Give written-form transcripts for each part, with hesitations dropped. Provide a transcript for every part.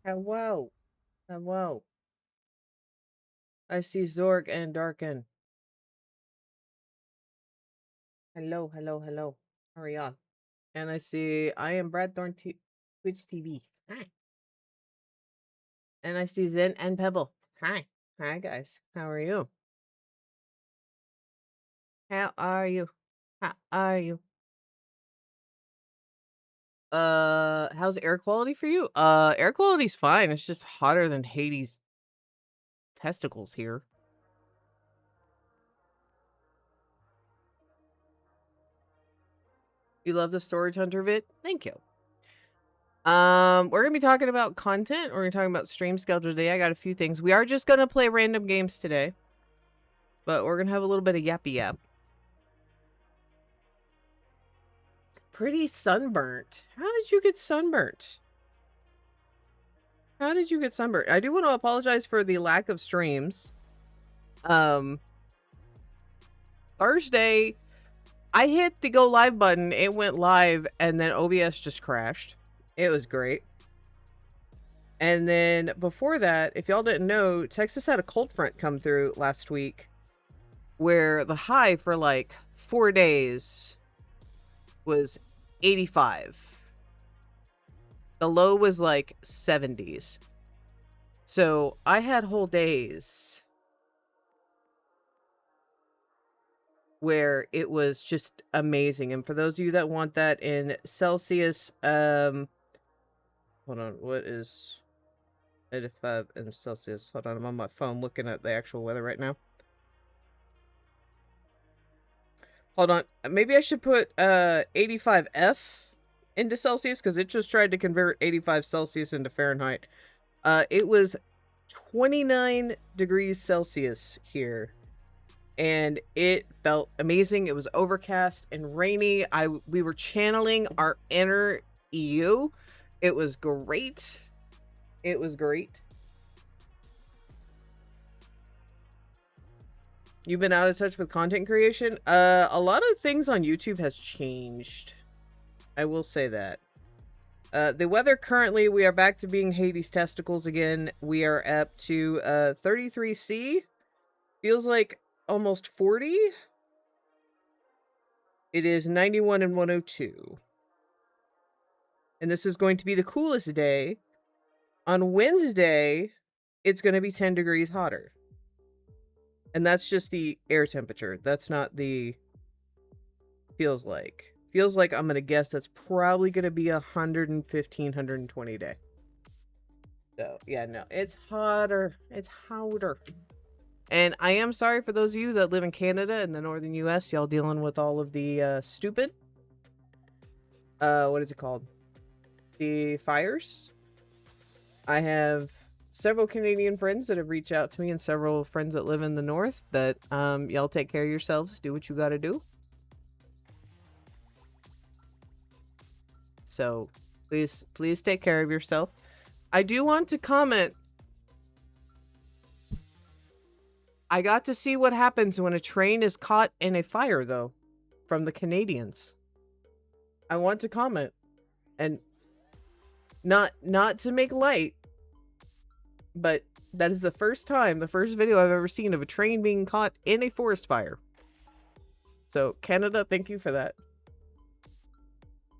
Hello. Hello. I see Zorg and Darken. Hello, hello, hello. How are y'all? And I see I am Brad Thorn Twitch TV. Hi. And I see Zen and Pebble. Hi. Hi guys. How are you? How are you? How are you? How's air quality for you? Air quality's fine. It's just hotter than Hades' testicles here. You love the Storage Hunter vid? Thank you. We're gonna be talking about content. We're gonna talk about stream schedule today. I got a few things. We are just gonna play random games today, but we're gonna have a little bit of yappy yap. Pretty sunburnt. How did you get sunburnt? How did you get sunburnt? I do want to apologize for the lack of streams. Thursday, I hit the go live button. It went live, and then OBS just crashed. It was great. And then before that, if y'all didn't know, Texas had a cold front come through last week where the high for like 4 days was 85. The low was like 70s. So I had whole days where it was just amazing. And for those of you that want that in Celsius, hold on, what is 85 in Celsius? Hold on, I'm on my phone looking at the actual weather right now. Hold on, maybe I should put 85F into Celsius because it just tried to convert 85 Celsius into Fahrenheit. It was 29 degrees Celsius here, and it felt amazing. It was overcast and rainy. We were channeling our inner EU. It was great. It was great. You've been out of touch with content creation? A lot of things on YouTube has changed. I will say that. The weather currently, we are back to being Hades testicles again. We are up to 33°C. Feels like almost 40. It is 91 and 102. And this is going to be the coolest day. On Wednesday, it's going to be 10 degrees hotter. And that's just the air temperature. That's not the feels like. Feels like I'm going to guess that's probably going to be 115, 120 day. So, yeah, no. It's hotter. It's hotter. And I am sorry for those of you that live in Canada and the northern US. Y'all dealing with all of the stupid... what is it called? The fires. I have several Canadian friends that have reached out to me and several friends that live in the north that y'all take care of yourselves. Do what you gotta do. So please take care of yourself. I do want to comment. I got to see what happens when a train is caught in a fire, though, from the Canadians. I want to comment, and not to make light, but that is the first video I've ever seen of a train being caught in a forest fire. So, Canada, thank you for that.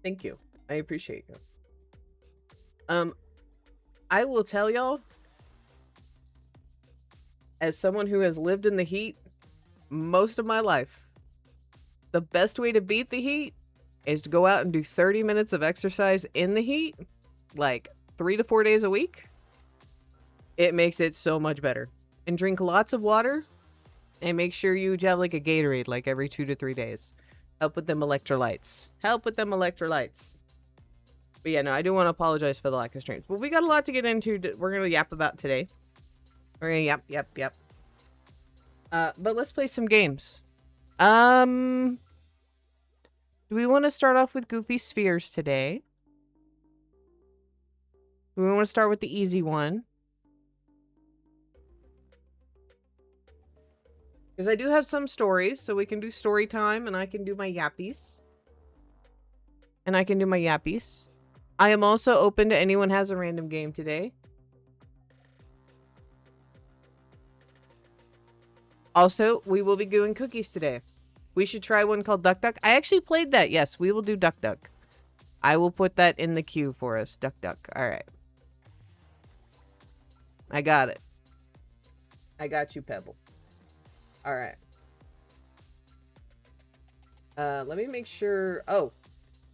Thank you. I appreciate you. I will tell y'all, as someone who has lived in the heat most of my life, the best way to beat the heat is to go out and do 30 minutes of exercise in the heat, like 3 to 4 days a week. It makes it so much better. And drink lots of water, and make sure you have like a Gatorade like every 2 to 3 days. Help with them electrolytes. Help with them electrolytes. But yeah, no, I do want to apologize for the lack of streams. But we got a lot to get into. We're going to yap about today. We're going to yap. But let's play some games. Do we want to start off with Goofy Spheres today? Do we want to start with the easy one? Because I do have some stories, so we can do story time, and I can do my yappies. I am also open to anyone has a random game today. Also, we will be doing cookies today. We should try one called Duck Duck. I actually played that. Yes, we will do Duck Duck. I will put that in the queue for us. Duck Duck. All right. I got it. I got you, Pebble. All right. Let me make sure. Oh,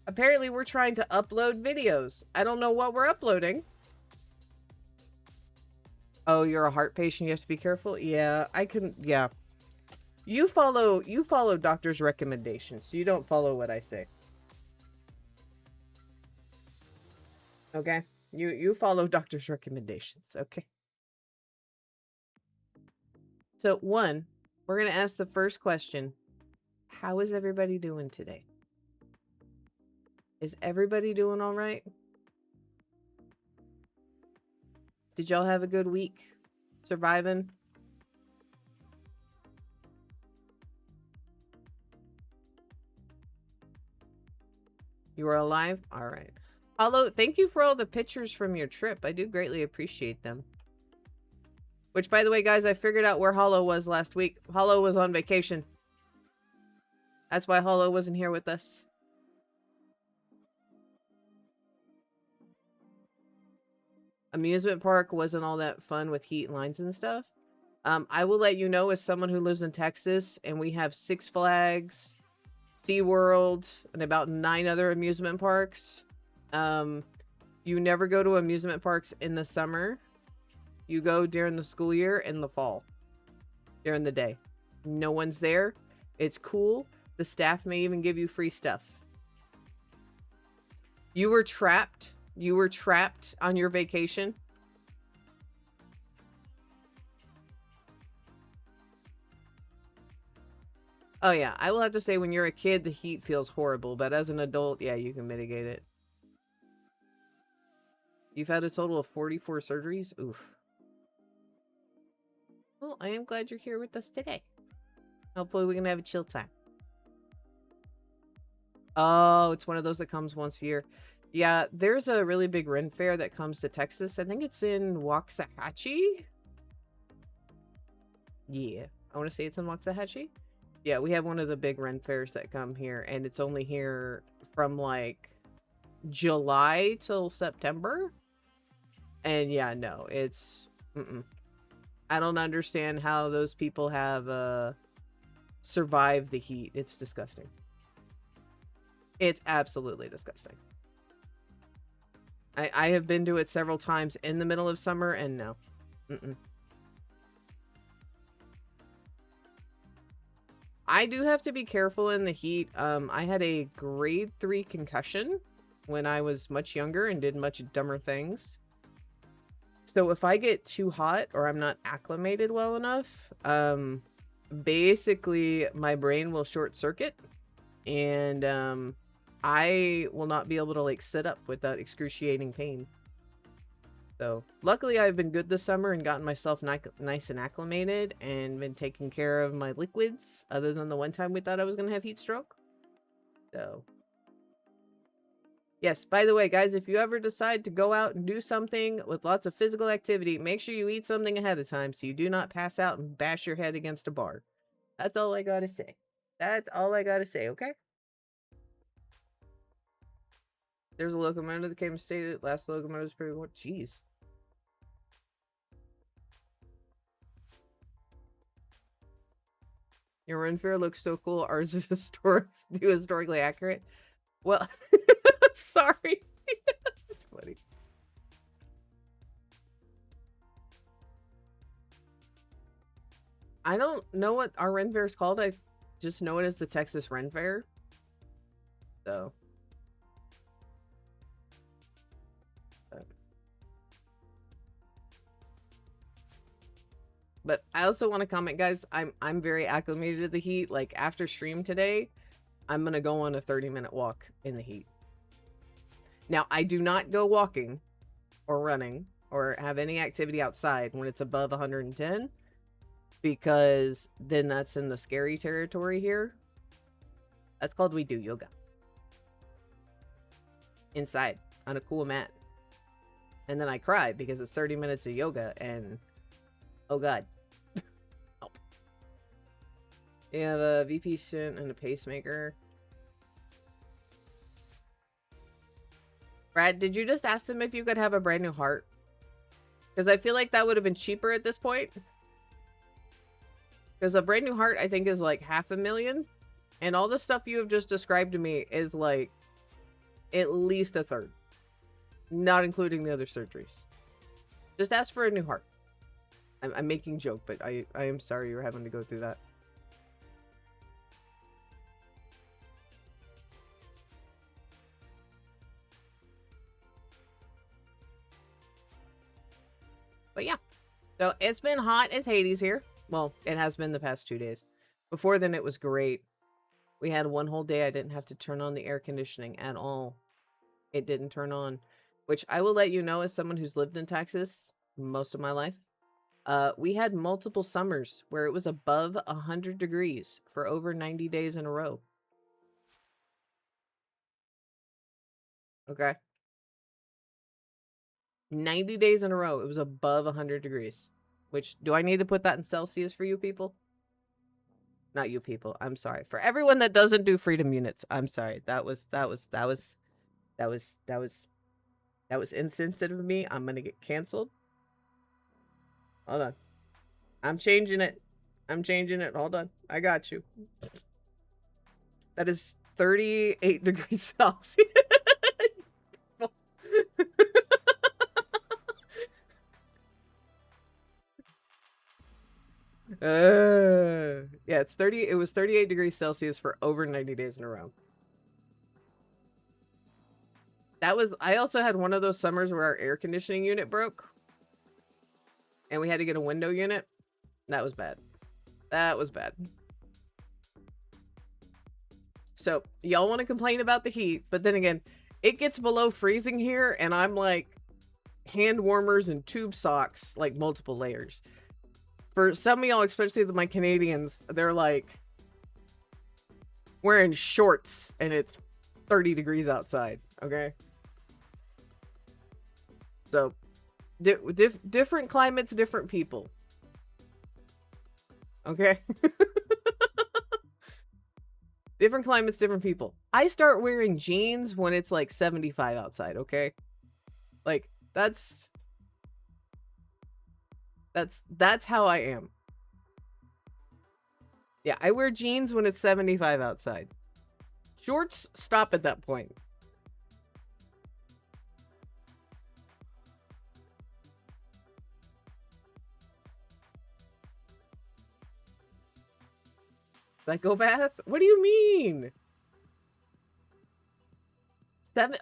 apparently we're trying to upload videos. I don't know what we're uploading. Oh, you're a heart patient. You have to be careful. Yeah, I can. Yeah. You follow doctor's recommendations. You don't follow what I say. Okay? You follow doctor's recommendations. Okay? So, one, we're going to ask the first question. How is everybody doing today? Is everybody doing all right? Did y'all have a good week? Surviving? You were alive? All right. Hollow, thank you for all the pictures from your trip. I do greatly appreciate them. Which, by the way, guys, I figured out where Hollow was last week. Hollow was on vacation. That's why Hollow wasn't here with us. Amusement park wasn't all that fun with heat lines and stuff. I will let you know, as someone who lives in Texas, and we have Six Flags, SeaWorld, and about 9 other amusement parks. You never go to amusement parks in the summer. You go during the school year in the fall. During the day. No one's there. It's cool. The staff may even give you free stuff. You were trapped. You were trapped on your vacation. Oh yeah, I will have to say, when you're a kid, the heat feels horrible, but as an adult, yeah, you can mitigate it. You've had a total of 44 surgeries? Oof. Well, I am glad you're here with us today. Hopefully we can have a chill time. Oh, it's one of those that comes once a year. Yeah, there's a really big Ren fair that comes to Texas. I think it's in Waxahachie. Yeah, I want to say it's in Waxahachie. Yeah, we have one of the big Ren fairs that come here, and it's only here from like July till September. And yeah, no, it's I don't understand how those people have survived the heat. It's disgusting. It's absolutely disgusting. I have been to it several times in the middle of summer, and no. I do have to be careful in the heat. I had a grade 3 concussion when I was much younger and did much dumber things. So if I get too hot or I'm not acclimated well enough, basically my brain will short circuit, and I will not be able to like sit up without excruciating pain. So luckily I've been good this summer and gotten myself nice and acclimated and been taking care of my liquids, other than the one time we thought I was going to have heat stroke. So yes, by the way, guys, if you ever decide to go out and do something with lots of physical activity, make sure you eat something ahead of time so you do not pass out and bash your head against a bar. That's all I gotta say. That's all I gotta say, okay? There's a locomotive that came and stayed. Last locomotive is pretty good. Jeez. Your Ren Fair looks so cool. Ours is historically accurate. Well, I'm sorry. That's funny. I don't know what our Ren Fair is called. I just know it as the Texas Ren Fair. So. But I also want to comment, guys, I'm very acclimated to the heat. Like, after stream today, I'm going to go on a 30-minute walk in the heat. Now, I do not go walking or running or have any activity outside when it's above 110, because then that's in the scary territory here. That's called we do yoga. Inside, on a cool mat. And then I cry because it's 30 minutes of yoga and... oh god. Oh. You have a VP Sint and a pacemaker. Brad, did you just ask them if you could have a brand new heart? Because I feel like that would have been cheaper at this point. Because a brand new heart, I think, is like $500,000. And all the stuff you have just described to me is like at least a third. Not including the other surgeries. Just ask for a new heart. I'm making joke, but I am sorry you're having to go through that. But yeah. So it's been hot as Hades here. Well, it has been the past 2 days. Before then, it was great. We had one whole day I didn't have to turn on the air conditioning at all. It didn't turn on. Which I will let you know, as someone who's lived in Texas most of my life, we had multiple summers where it was above 100 degrees for over 90 days in a row. Okay? 90 days in a row, it was above 100 degrees. Which, do I need to put that in Celsius for you people? Not you people. I'm sorry. For everyone that doesn't do freedom units, I'm sorry. That was insensitive of me. I'm gonna get canceled. Hold on. I'm changing it. I'm changing it. Hold on. I got you. That is 38 degrees Celsius. Yeah, it was 38 degrees Celsius for over 90 days in a row. I also had one of those summers where our air conditioning unit broke. And we had to get a window unit. That was bad. That was bad. So, y'all want to complain about the heat, but then again, it gets below freezing here, and I'm like hand warmers and tube socks, like multiple layers. For some of y'all, especially my Canadians, they're like wearing shorts and it's 30 degrees outside, okay? So, different climates, different people. Okay? Different climates, different people. I start wearing jeans when it's like 75 outside, okay? Like, that's how I am. Yeah, I wear jeans when it's 75 outside. Shorts stop at that point. Psychopath? What do you mean?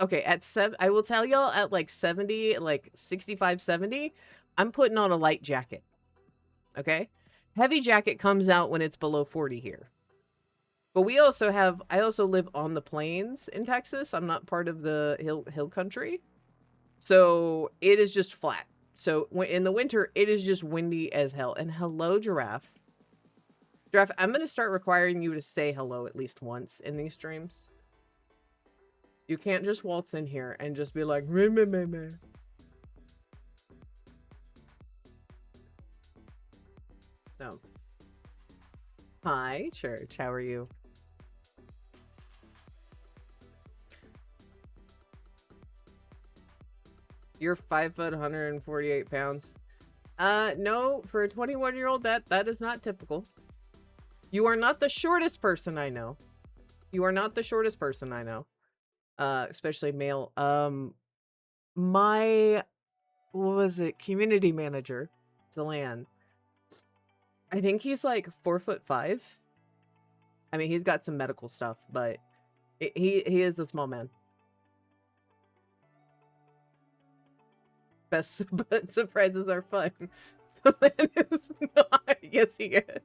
Okay, at 7, I will tell y'all at like 70, like 65, 70, I'm putting on a light jacket. Okay? Heavy jacket comes out when it's below 40 here. But I also live on the plains in Texas. I'm not part of the hill country. So it is just flat. So in the winter, it is just windy as hell. And hello, Giraffe. Giraffe, I'm going to start requiring you to say hello at least once in these streams. You can't just waltz in here and just be like, meh, meh, meh, meh. No. Hi, Church. How are you? You're 5 foot, 148 pounds. No, for a 21-year-old, that is not typical. You are not the shortest person I know. You are not the shortest person I know. Especially male. My, what was it? Community manager, Deland. I think he's like 4'5". I mean, he's got some medical stuff, but he is a small man. Best but surprises are fun. Deland is not. Yes, he is.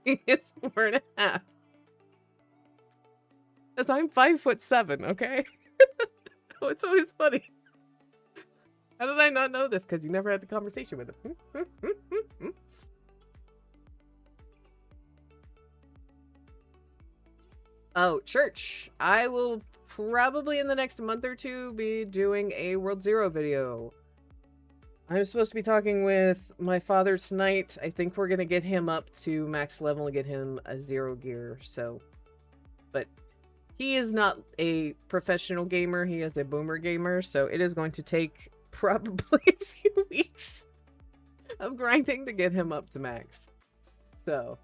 He is 4.5. Because I'm 5'7", okay? Oh, it's always funny. How did I not know this? Because you never had the conversation with him. Oh, Church. I will probably in the next month or two be doing a World Zero video. I'm supposed to be talking with my father tonight. I think we're gonna get him up to max level and get him a 0 gear, so. But he is not a professional gamer, he is a boomer gamer, so it is going to take probably a few weeks of grinding to get him up to max. So.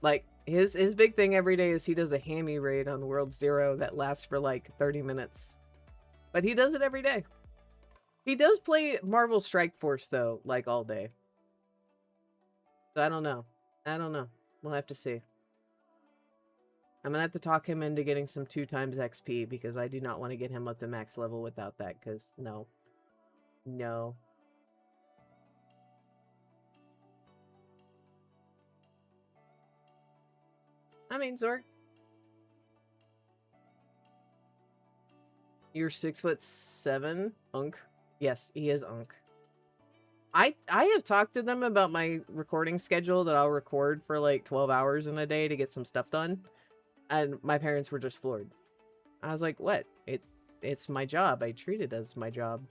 Like, his big thing every day is he does a hammy raid on World 0 that lasts for like 30 minutes. But he does it every day. He does play Marvel Strike Force though, like all day. So I don't know. We'll have to see. I'm gonna have to talk him into getting some 2 times XP because I do not want to get him up to max level without that, because no. No. I mean, Zorg. You're 6'7", Unk. Yes, he is Unk. I have talked to them about my recording schedule that I'll record for like 12 hours in a day to get some stuff done. And my parents were just floored. I was like, what? It's my job. I treat it as my job.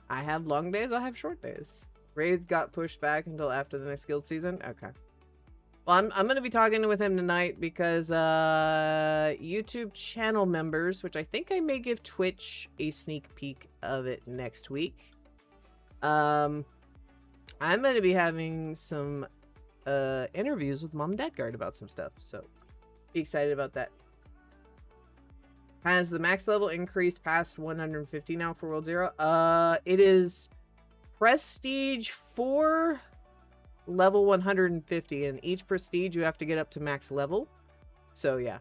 I have long days, I have short days. Raids got pushed back until after the next guild season? Okay. Well, I'm going to be talking with him tonight because YouTube channel members, which I think I may give Twitch a sneak peek of it next week. I'm going to be having some interviews with Mom and Dad Guard about some stuff, so be excited about that. Has the max level increased past 150 now for World 0? It is Prestige 4, level 150. And each Prestige, you have to get up to max level. So, yeah.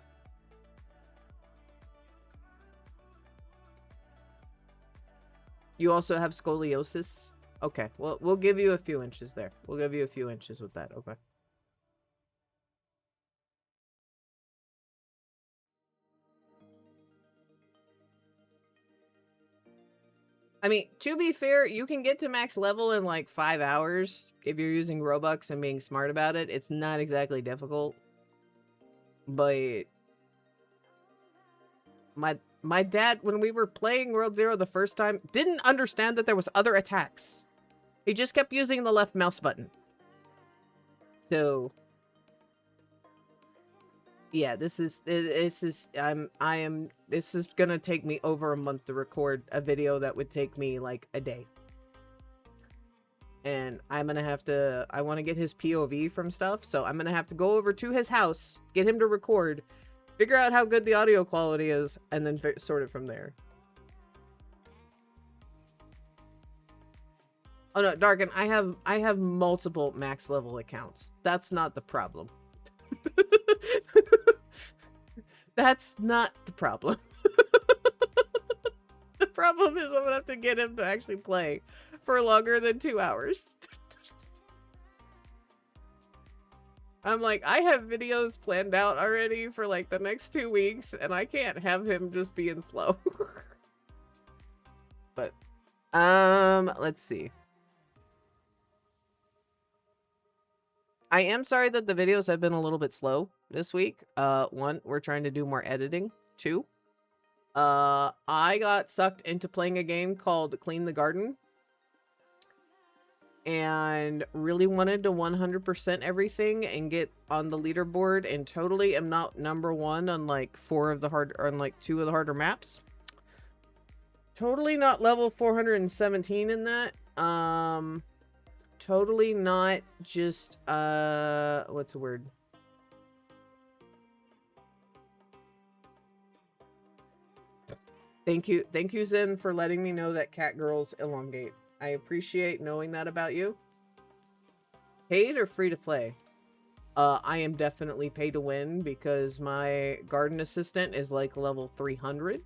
You also have scoliosis? Okay, well, we'll give you a few inches there. We'll give you a few inches with that, okay. I mean, to be fair, you can get to max level in like 5 hours if you're using Robux and being smart about it. It's not exactly difficult. But my dad, when we were playing World 0 the first time, didn't understand that there was other attacks. He just kept using the left mouse button. So yeah, this is gonna take me over a month to record a video that would take me like a day. And I'm gonna have to, I want to get his POV from stuff, so I'm gonna have to go over to his house, get him to record, figure out how good the audio quality is, and then sort it from there. Oh no, Darkin, I have multiple max level accounts. That's not the problem. That's not the problem. The problem is I'm gonna have to get him to actually play for longer than 2 hours. I'm like, I have videos planned out already for like the next 2 weeks, and I can't have him just be in flow. But, let's see. I am sorry that the videos have been a little bit slow this week. 1, we're trying to do more editing. 2, I got sucked into playing a game called Clean the Garden. And really wanted to 100% everything and get on the leaderboard, and totally am not #1 on like 2 of the harder maps. Totally not level 417 in that. Totally not just, what's the word? Thank you, Zen, for letting me know that cat girls elongate. I appreciate knowing that about you. Paid or free to play? I am definitely pay to win because my garden assistant is like level 300.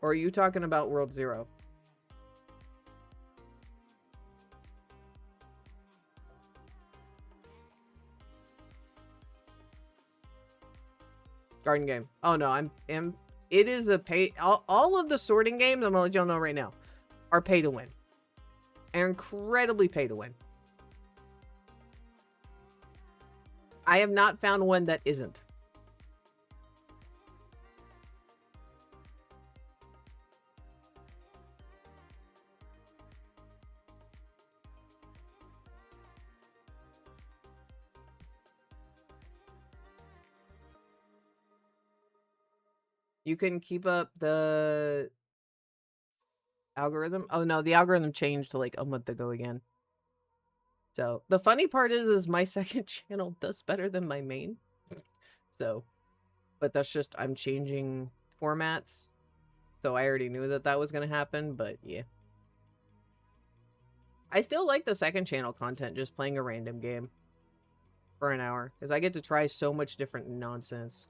Or are you talking about World 0? Garden game. Oh no, it is a pay. All of the sorting games, I'm gonna let y'all know right now, are pay to win. are incredibly pay to win. I have not found one that isn't. You can keep up the algorithm. Oh no, the algorithm changed to like a month ago again. So the funny part is my second channel does better than my main. So, but that's just, I'm changing formats. So I already knew that that was going to happen, but yeah. I still like the second channel content, just playing a random game for an hour, because I get to try so much different nonsense.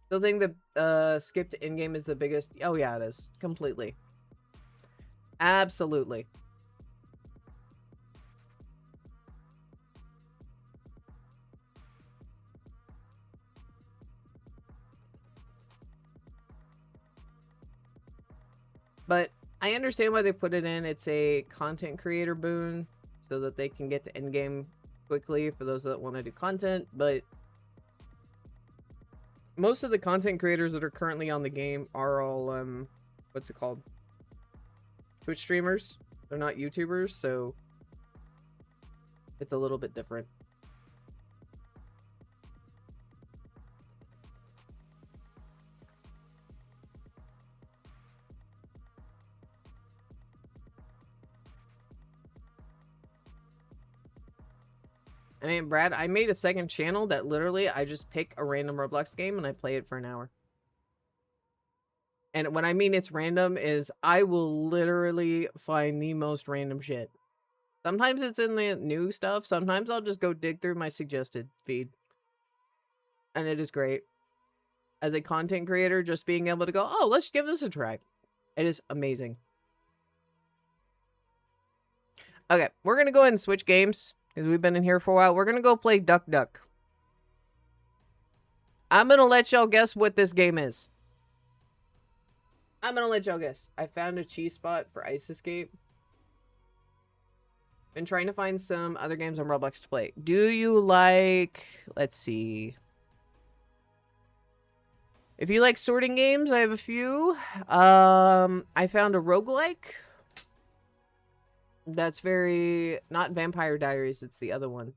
Still think the skipped in-game is the biggest. Oh yeah, it is. Completely. Absolutely. But I understand why they put it in. It's a content creator boon so that they can get to endgame quickly for those that want to do content. But most of the content creators that are currently on the game are all, what's it called? Twitch streamers. They're not YouTubers, so it's a little bit different. I mean, Brad, I made a second channel that literally I just pick a random Roblox game and I play it for an hour. And when I mean it's random is I will literally find the most random shit. Sometimes it's in the new stuff. Sometimes I'll just go dig through my suggested feed. And it is great. As a content creator, just being able to go, oh, let's give this a try. It is amazing. Okay, we're going to go ahead and switch games. Because we've been in here for a while. We're going to go play Duck Duck. I'm going to let y'all guess what this game is. I'm going to let y'all guess. I found a cheese spot for Ice Escape. Been trying to find some other games on Roblox to play. Do you like... Let's see. If you like sorting games, I have a few. I found a roguelike. That's very... Not Vampire Diaries, it's the other one.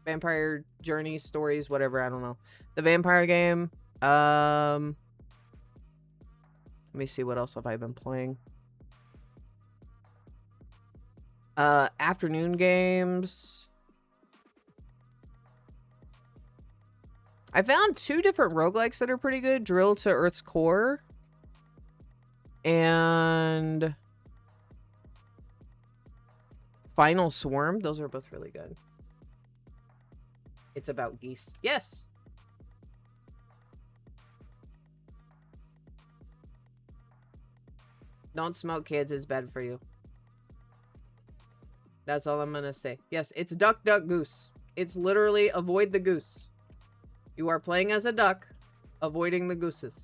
Vampire Journeys, Stories, whatever, I don't know. The vampire game. Let me see, what else have I been playing? Afternoon games. I found 2 different roguelikes that are pretty good. Drill to Earth's Core. And Final Swarm. Those are both really good. It's about geese. Yes. Don't smoke, kids. It's bad for you. That's all I'm gonna say. Yes, it's Duck, Duck, Goose. It's literally avoid the goose. You are playing as a duck, avoiding the gooses.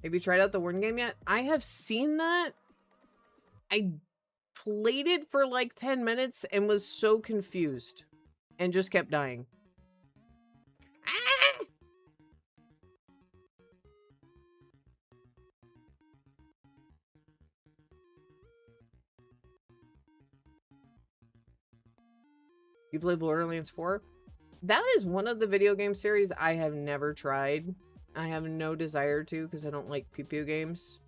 Have you tried out the Warden game yet? I have seen that. I played it for like 10 minutes and was so confused. And just kept dying. Ah! You play Borderlands 4? That is one of the video game series I have never tried. I have no desire to because I don't like pew-pew games.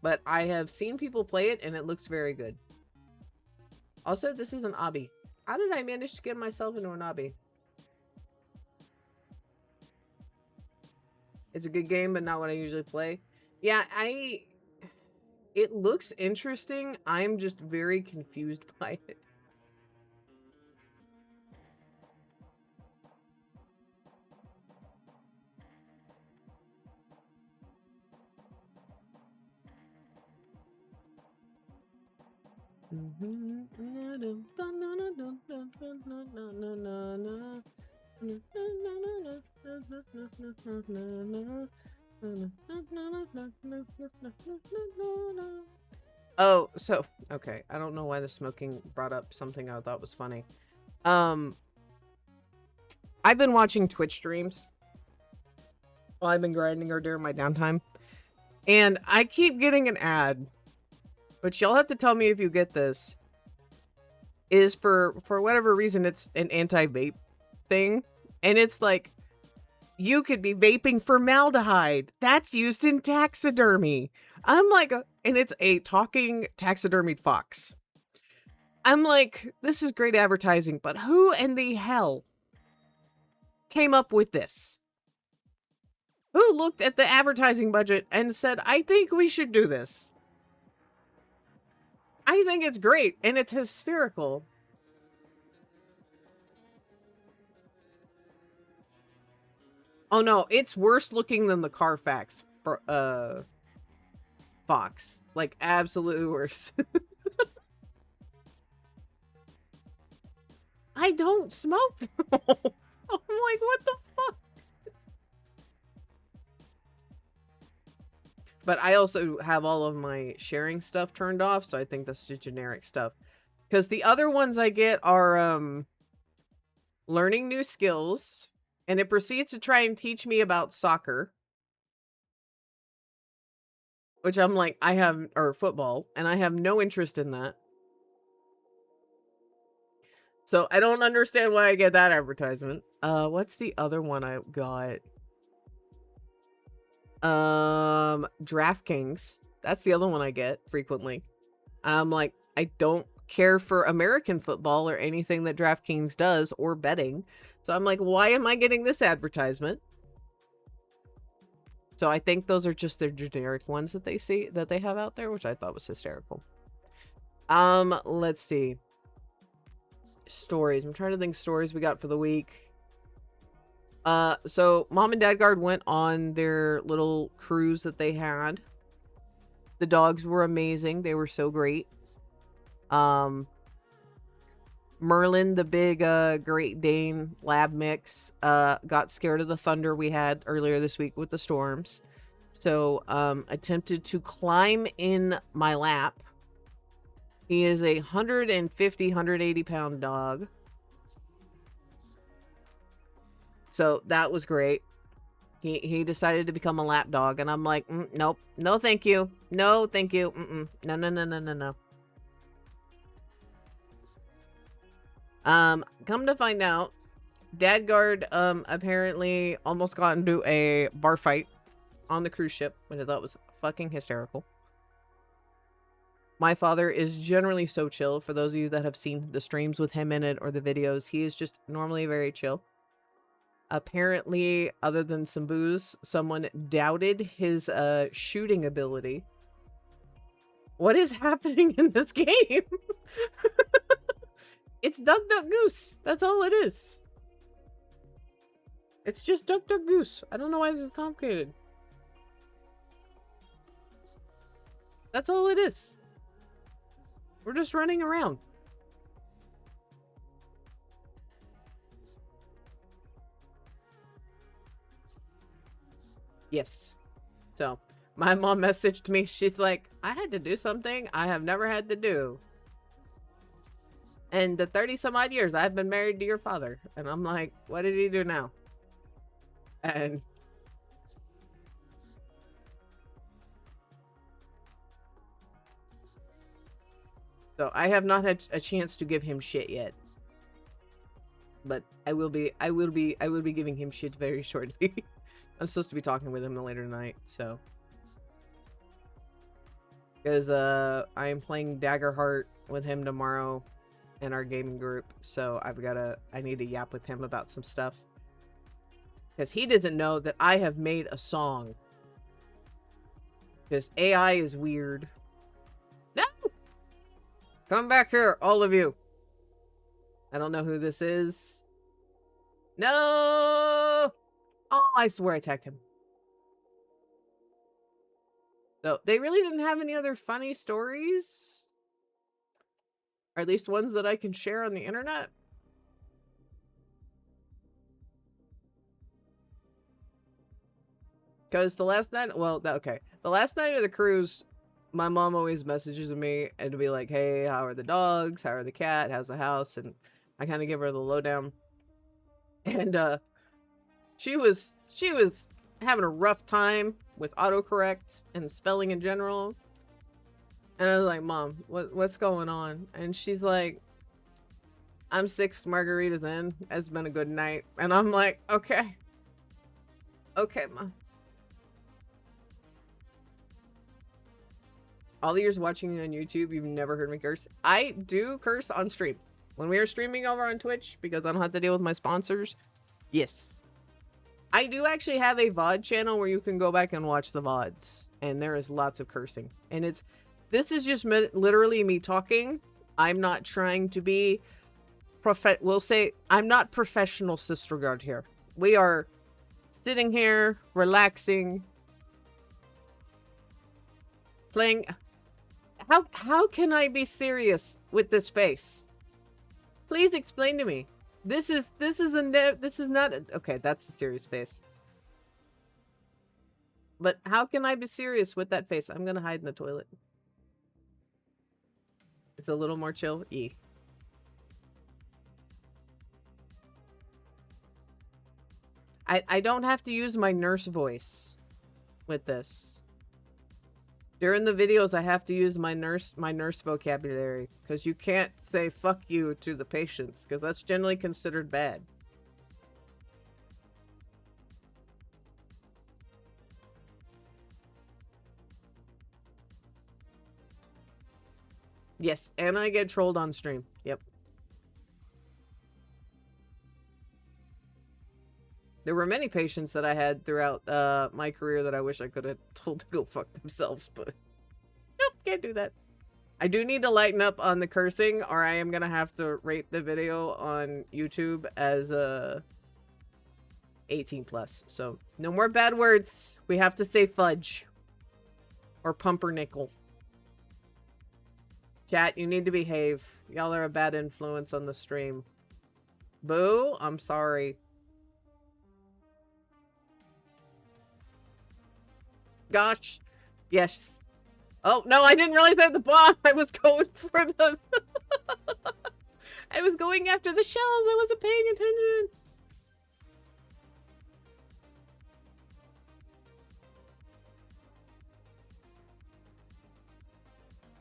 But I have seen people play it and it looks very good. Also, this is an obby. How did I manage to get myself into an obby? It's a good game, but not what I usually play. Yeah, it looks interesting. I'm just very confused by it. Oh, so okay. I don't know why the smoking brought up something I thought was funny. Um, I've been watching Twitch streams while I've been grinding or during my downtime, and I keep getting an ad, but y'all have to tell me if you get this. Is for whatever reason it's an anti-vape thing, and it's like you could be vaping formaldehyde that's used in taxidermy. I'm like, and it's a talking taxidermied fox. I'm like, this is great advertising, but who in the hell came up with this? Who looked at the advertising budget and said, I think we should do this? I think it's great, and it's hysterical. Oh no, it's worse looking than the Carfax for Fox. Like, absolutely worse. I don't smoke though. I'm like, what the fuck? But I also have all of my sharing stuff turned off, so I think that's just generic stuff. Because the other ones I get are learning new skills, and it proceeds to try and teach me about soccer. Which I'm like, or football, and I have no interest in that. So I don't understand why I get that advertisement. What's the other one I got? DraftKings. That's the other one I get frequently. And I'm like, I don't care for American football or anything that DraftKings does or betting. So I'm like, why am I getting this advertisement? So I think those are just their generic ones that they have out there, which I thought was hysterical. Let's see. Stories. I'm trying to think stories we got for the week. So Mom and Dad Guard went on their little cruise that they had. The dogs were amazing. They were so great. Merlin, the big Great Dane lab mix, got scared of the thunder we had earlier this week with the storms. So attempted to climb in my lap. He is a 150, 180 pound dog. So that was great. He decided to become a lap dog, and I'm like, nope, no thank you. No thank you. No, no, no, no, no, no. Come to find out, Dad Guard apparently almost got into a bar fight on the cruise ship, which I thought was fucking hysterical. My father is generally so chill. For those of you that have seen the streams with him in it or the videos, he is just normally very chill. Apparently, other than some booze, someone doubted his shooting ability. What is happening in this game? It's Duck Duck Goose. That's all it is. It's just Duck Duck Goose. I don't know why this is complicated. That's all it is. We're just running around. Yes. So, my mom messaged me. She's like, I had to do something I have never had to do. And the 30 some odd years I've been married to your father. And I'm like, what did he do now? And so I have not had a chance to give him shit yet. But I will be giving him shit very shortly. I'm supposed to be talking with him later tonight, so. Because I am playing Daggerheart with him tomorrow in our gaming group, so I need to yap with him about some stuff. Because he doesn't know that I have made a song. Because AI is weird. No! Come back here, all of you. I don't know who this is. No! Oh, I swear I attacked him. So, they really didn't have any other funny stories? Or at least ones that I can share on the internet? Because the last night, well, okay. The last night of the cruise, my mom always messages me and to be like, hey, how are the dogs? How are the cat? How's the house? And I kind of give her the lowdown. And she was having a rough time with autocorrect and spelling in general. And I was like, Mom, what's going on? And she's like, I'm 6 margaritas in. It's been a good night. And I'm like, okay. Okay, Mom. All the years watching on YouTube, you've never heard me curse. I do curse on stream. When we are streaming over on Twitch, because I don't have to deal with my sponsors, yes. I do actually have a VOD channel where you can go back and watch the VODs. And there is lots of cursing. And this is just literally me talking. I'm not trying to be we'll say I'm not professional Sisterguard here. We are sitting here, relaxing, playing. How can I be serious with this face? Please explain to me. This is not okay. That's a serious face. But how can I be serious with that face? I'm gonna hide in the toilet. It's a little more chill. I don't have to use my nurse voice with this. During the videos, I have to use my nurse vocabulary, because you can't say fuck you to the patients, because that's generally considered bad. Yes, and I get trolled on stream. Yep. There were many patients that I had throughout my career that I wish I could have told to go fuck themselves, but nope, can't do that. I do need to lighten up on the cursing, or I am gonna have to rate the video on YouTube as 18 plus. So no more bad words. We have to say fudge or pumpernickel. Chat, you need to behave. Y'all are a bad influence on the stream. Boo, I'm sorry. Gosh. Yes. Oh, no, I didn't realize I had the bomb. I was going for the... I was going after the shells. I wasn't paying attention.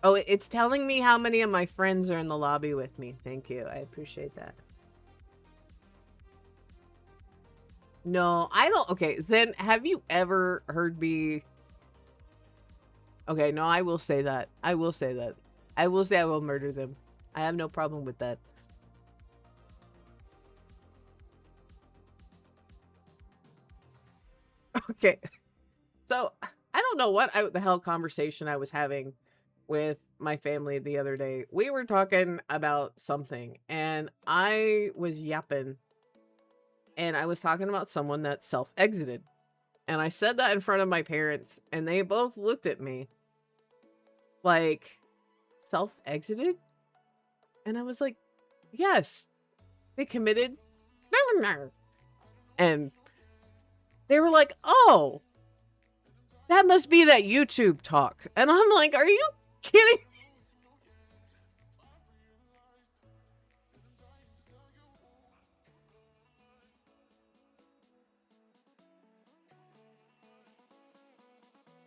Oh, it's telling me how many of my friends are in the lobby with me. Thank you. I appreciate that. No, I don't... Okay, then have you ever heard me... Okay, no, I will say that. I will say that. I will say I will murder them. I have no problem with that. Okay. So, I don't know what the hell conversation I was having with my family the other day. We were talking about something, and I was yapping. And I was talking about someone that self-exited. And I said that in front of my parents, and they both looked at me like, self-exited? And I was like, yes, they committed. And they were like, oh, that must be that YouTube talk. And I'm like, are you kidding?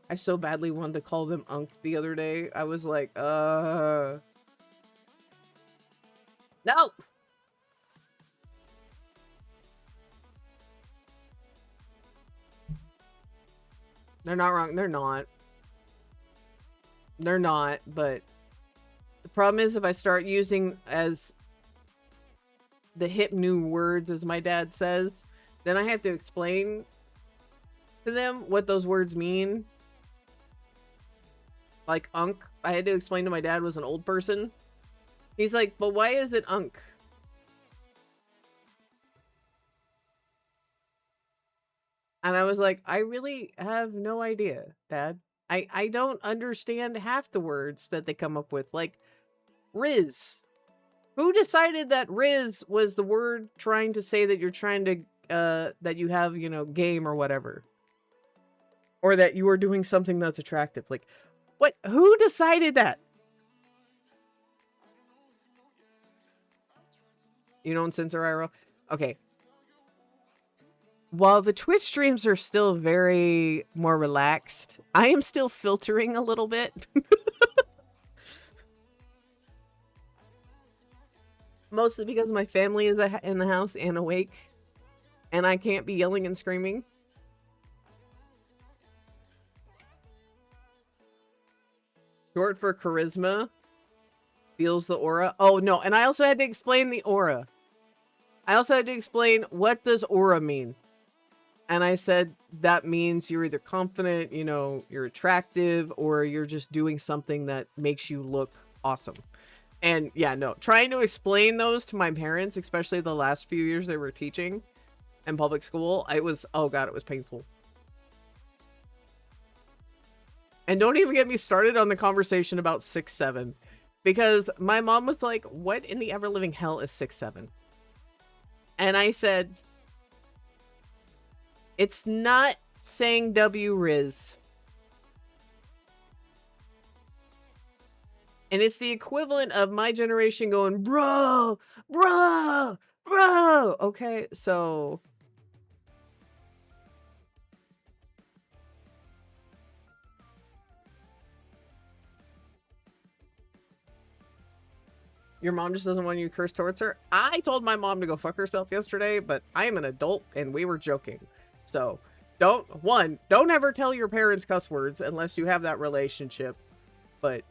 I so badly wanted to call them Unk the other day. I was like, no! They're not wrong. They're not. They're not, but the problem is if I start using as the hip new words, as my dad says, then I have to explain to them what those words mean. Like Unk, I had to explain to my dad was an old person. He's like, but why is it Unk? And I was like, I really have no idea, Dad. I don't understand half the words that they come up with. Like, Riz. Who decided that Riz was the word trying to say that you're trying to, that you have, you know, game or whatever? or that you are doing something that's attractive. Like, what? Who decided that? You don't censor IRL? Okay. While the Twitch streams are still very more relaxed, I am still filtering a little bit. Mostly because my family is in the house and awake, and I can't be yelling and screaming. Short for charisma. Feels the aura. Oh, no. And I also had to explain the aura. I also had to explain, what does aura mean? And I said, that means you're either confident, you know, you're attractive, or you're just doing something that makes you look awesome. And yeah, no, trying to explain those to my parents, especially the last few years they were teaching in public school, it was, oh God, it was painful. And don't even get me started on the conversation about 6'7", because my mom was like, what in the ever living hell is 6'7"? And I said, it's not saying W Riz. And it's the equivalent of my generation going, bro, bro, bro. Okay, so your mom just doesn't want you to curse towards her? I told my mom to go fuck herself yesterday, but I am an adult and we were joking. So don't ever tell your parents cuss words unless you have that relationship. But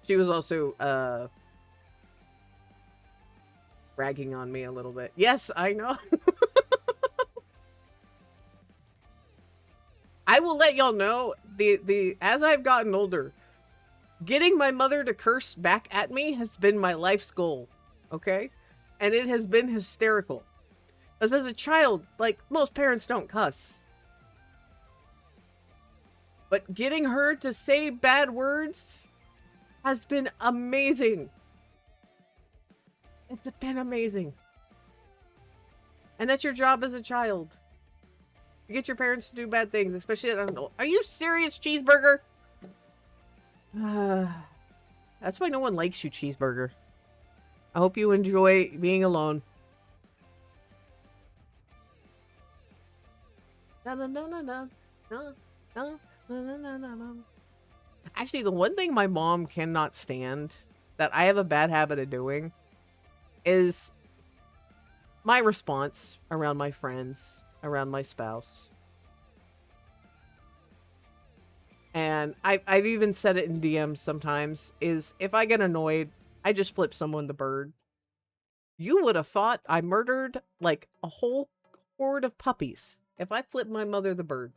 she was also ragging on me a little bit. Yes, I know. I will let y'all know, as I've gotten older, getting my mother to curse back at me has been my life's goal, okay? And it has been hysterical. As a child, like, most parents don't cuss. But getting her to say bad words has been amazing. It's been amazing. And that's your job as a child. You get your parents to do bad things, especially, I don't know. Are you serious, Cheeseburger? That's why no one likes you, Cheeseburger. I hope you enjoy being alone. No, no, no, no, no. No, no, no, no, no, no, no. Actually, the one thing my mom cannot stand that I have a bad habit of doing is my response around my friends, around my spouse. And I've even said it in DMs sometimes, is if I get annoyed, I just flip someone the bird. You would have thought I murdered like a whole horde of puppies if I flipped my mother the bird.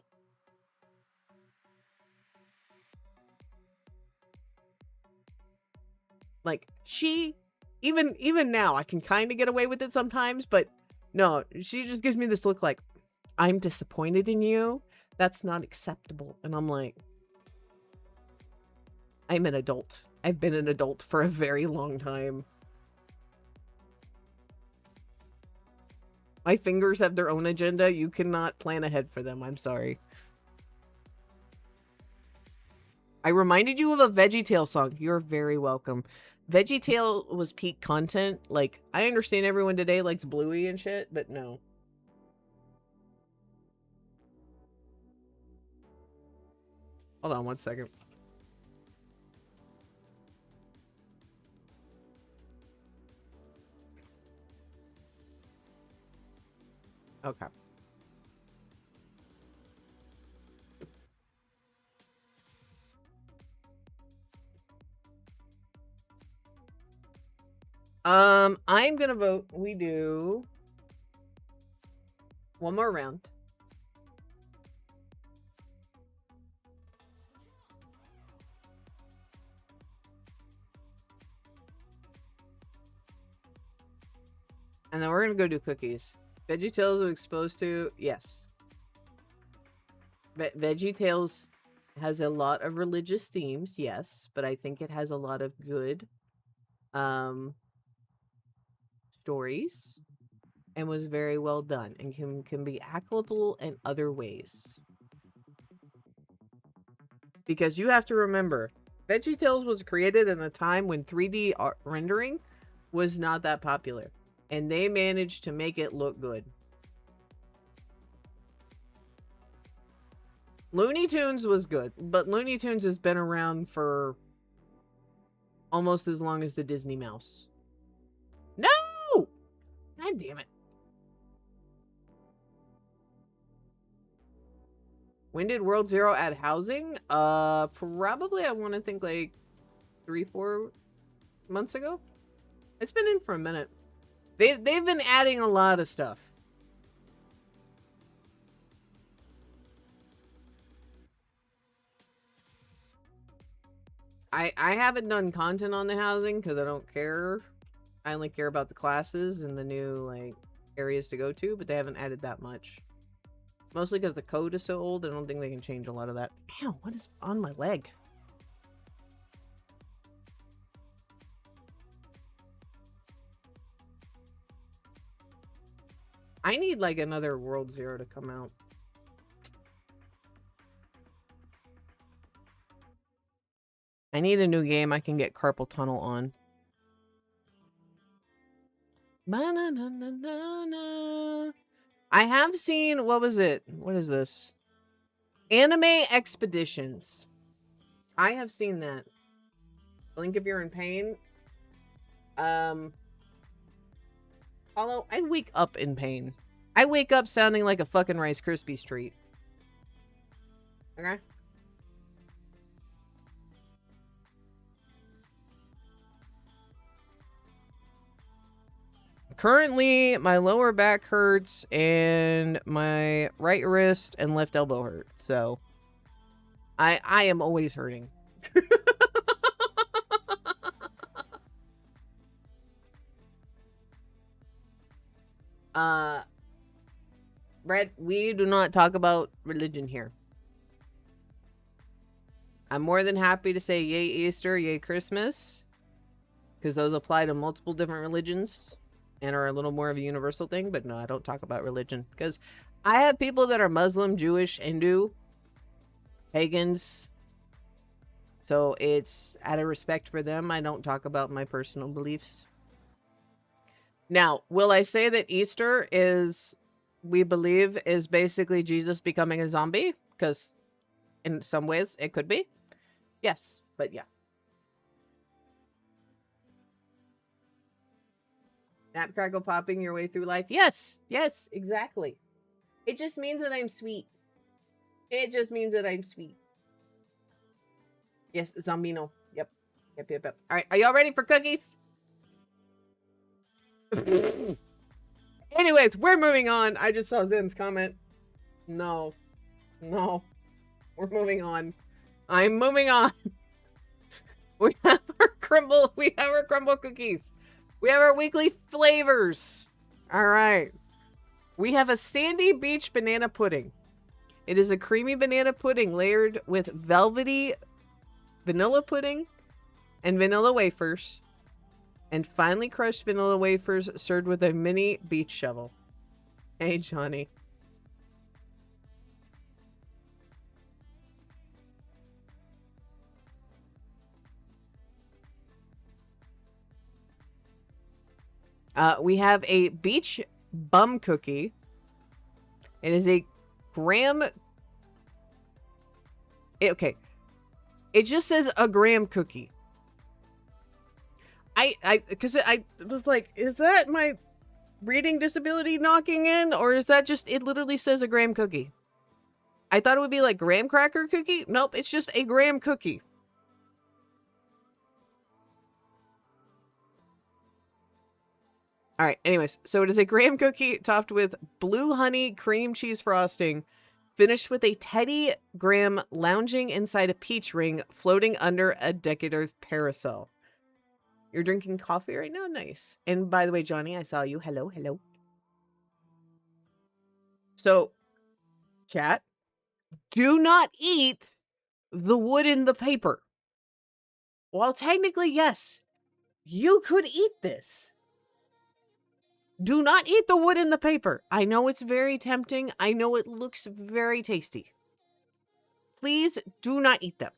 Like, she, even now, I can kind of get away with it sometimes, but no, she just gives me this look like, I'm disappointed in you. That's not acceptable. And I'm like, I'm an adult. I've been an adult for a very long time. My fingers have their own agenda. You cannot plan ahead for them. I'm sorry. I reminded you of a VeggieTale song. You're very welcome. VeggieTale was peak content. Like, I understand everyone today likes Bluey and shit, but no. Hold on one second. Okay. I'm gonna vote we do one more round. And then we're gonna go do cookies. VeggieTales was exposed to, yes. VeggieTales has a lot of religious themes, yes, but I think it has a lot of good stories and was very well done and can be applicable in other ways. Because you have to remember, VeggieTales was created in a time when 3D rendering was not that popular. And they managed to make it look good. Looney Tunes was good, but Looney Tunes has been around for almost as long as the Disney Mouse. No! God damn it. When did World Zero add housing? Probably I want to think like 3-4 months ago. It's been in for a minute. They've been adding a lot of stuff. I haven't done content on the housing because I don't care. I only care about the classes and the new like areas to go to, but they haven't added that much. Mostly because the code is so old, I don't think they can change a lot of that. Ow, what is on my leg? I need like another World Zero to come out. I need a new game I can get carpal tunnel on. I have seen, what was it? What is this? Anime Expeditions. I have seen that. Link if you're in pain. Although I wake up in pain. I wake up sounding like a fucking Rice Krispies treat. Okay? Currently, my lower back hurts and my right wrist and left elbow hurt. So, I am always hurting. Brett, we do not talk about religion here. I'm more than happy to say yay Easter, yay Christmas, because those apply to multiple different religions and are a little more of a universal thing. But no, I don't talk about religion because I have people that are Muslim, Jewish, Hindu, pagans. So it's out of respect for them, I don't talk about my personal beliefs. Now, will I say that Easter is, we believe, is basically Jesus becoming a zombie? Because in some ways it could be. Yes, but yeah. Snap, crackle, popping your way through life. Yes, yes, exactly. It just means that I'm sweet. It just means that I'm sweet. Yes, Zombino. Yep. Yep. All right, are y'all ready for cookies? Anyways, we're moving on. I just saw Zen's comment. No. We're moving on. I'm moving on. We have our crumble cookies. We have our weekly flavors. All right. We have a sandy beach banana pudding. It is a creamy banana pudding layered with velvety vanilla pudding and vanilla wafers, and finely crushed vanilla wafers served with a mini beach shovel. Hey, Johnny. We have a beach bum cookie. It is a graham. Okay. It just says a graham cookie. Because I was like, is that my reading disability knocking in? Or is that just, it literally says a graham cookie. I thought it would be like graham cracker cookie. Nope, it's just a graham cookie. All right, anyways, so it is a graham cookie topped with blue honey cream cheese frosting, finished with a Teddy Graham lounging inside a peach ring floating under a decorative parasol. You're drinking coffee right now? Nice. And by the way, Johnny, I saw you. Hello. So, chat, do not eat the wood in the paper. While technically, yes, you could eat this. Do not eat the wood in the paper. I know it's very tempting. I know it looks very tasty. Please do not eat them.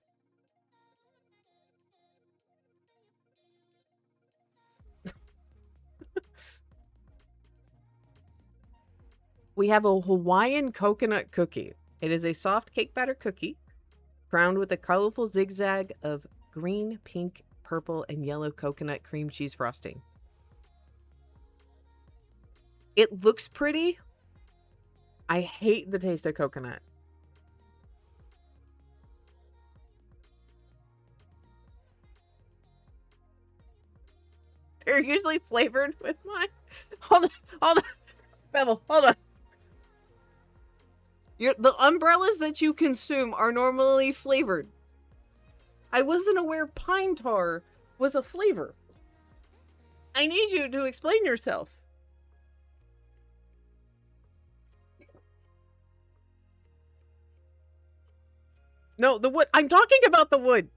We have a Hawaiian coconut cookie. It is a soft cake batter cookie crowned with a colorful zigzag of green, pink, purple, and yellow coconut cream cheese frosting. It looks pretty. I hate the taste of coconut. They're usually flavored with mine. Hold on. Bevel, hold on. The umbrellas that you consume are normally flavored. I wasn't aware pine tar was a flavor. I need you to explain yourself. No, the wood. I'm talking about the wood.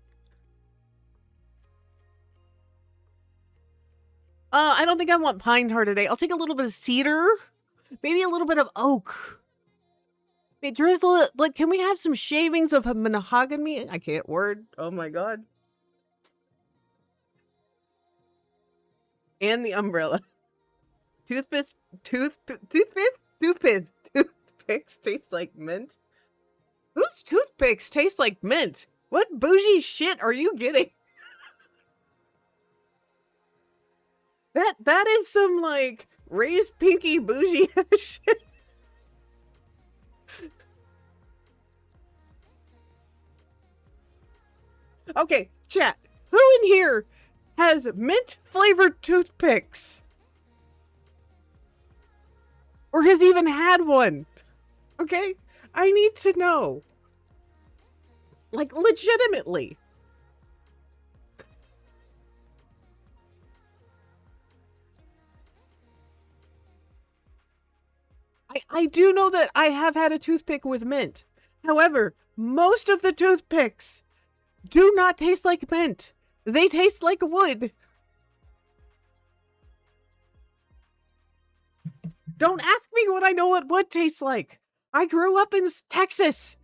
I don't think I want pine tar today. I'll take a little bit of cedar. Maybe a little bit of oak. Hey, drizzle it. Like, can we have some shavings of mahogany? I can't word. Oh my god. And the umbrella. Toothpicks taste like mint. Whose toothpicks taste like mint? What bougie shit are you getting? That is some like raised pinky bougie shit. Okay, chat. Who in here has mint flavored toothpicks? Or has even had one? Okay? I need to know. Like, legitimately. I do know that I have had a toothpick with mint. However, most of the toothpicks do not taste like mint. They taste like wood. Don't ask me what I know what wood tastes like. I grew up in Texas.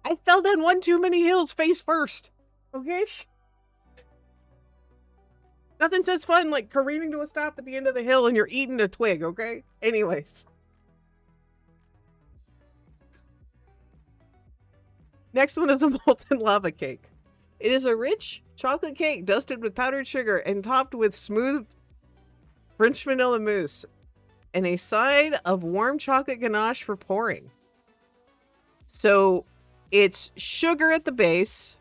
I fell down one too many hills face first. Okay? Nothing says fun like careening to a stop at the end of the hill and you're eating a twig, okay? Anyways. Next one is a molten lava cake. It is a rich chocolate cake dusted with powdered sugar and topped with smooth French vanilla mousse and a side of warm chocolate ganache for pouring. So it's sugar at the base.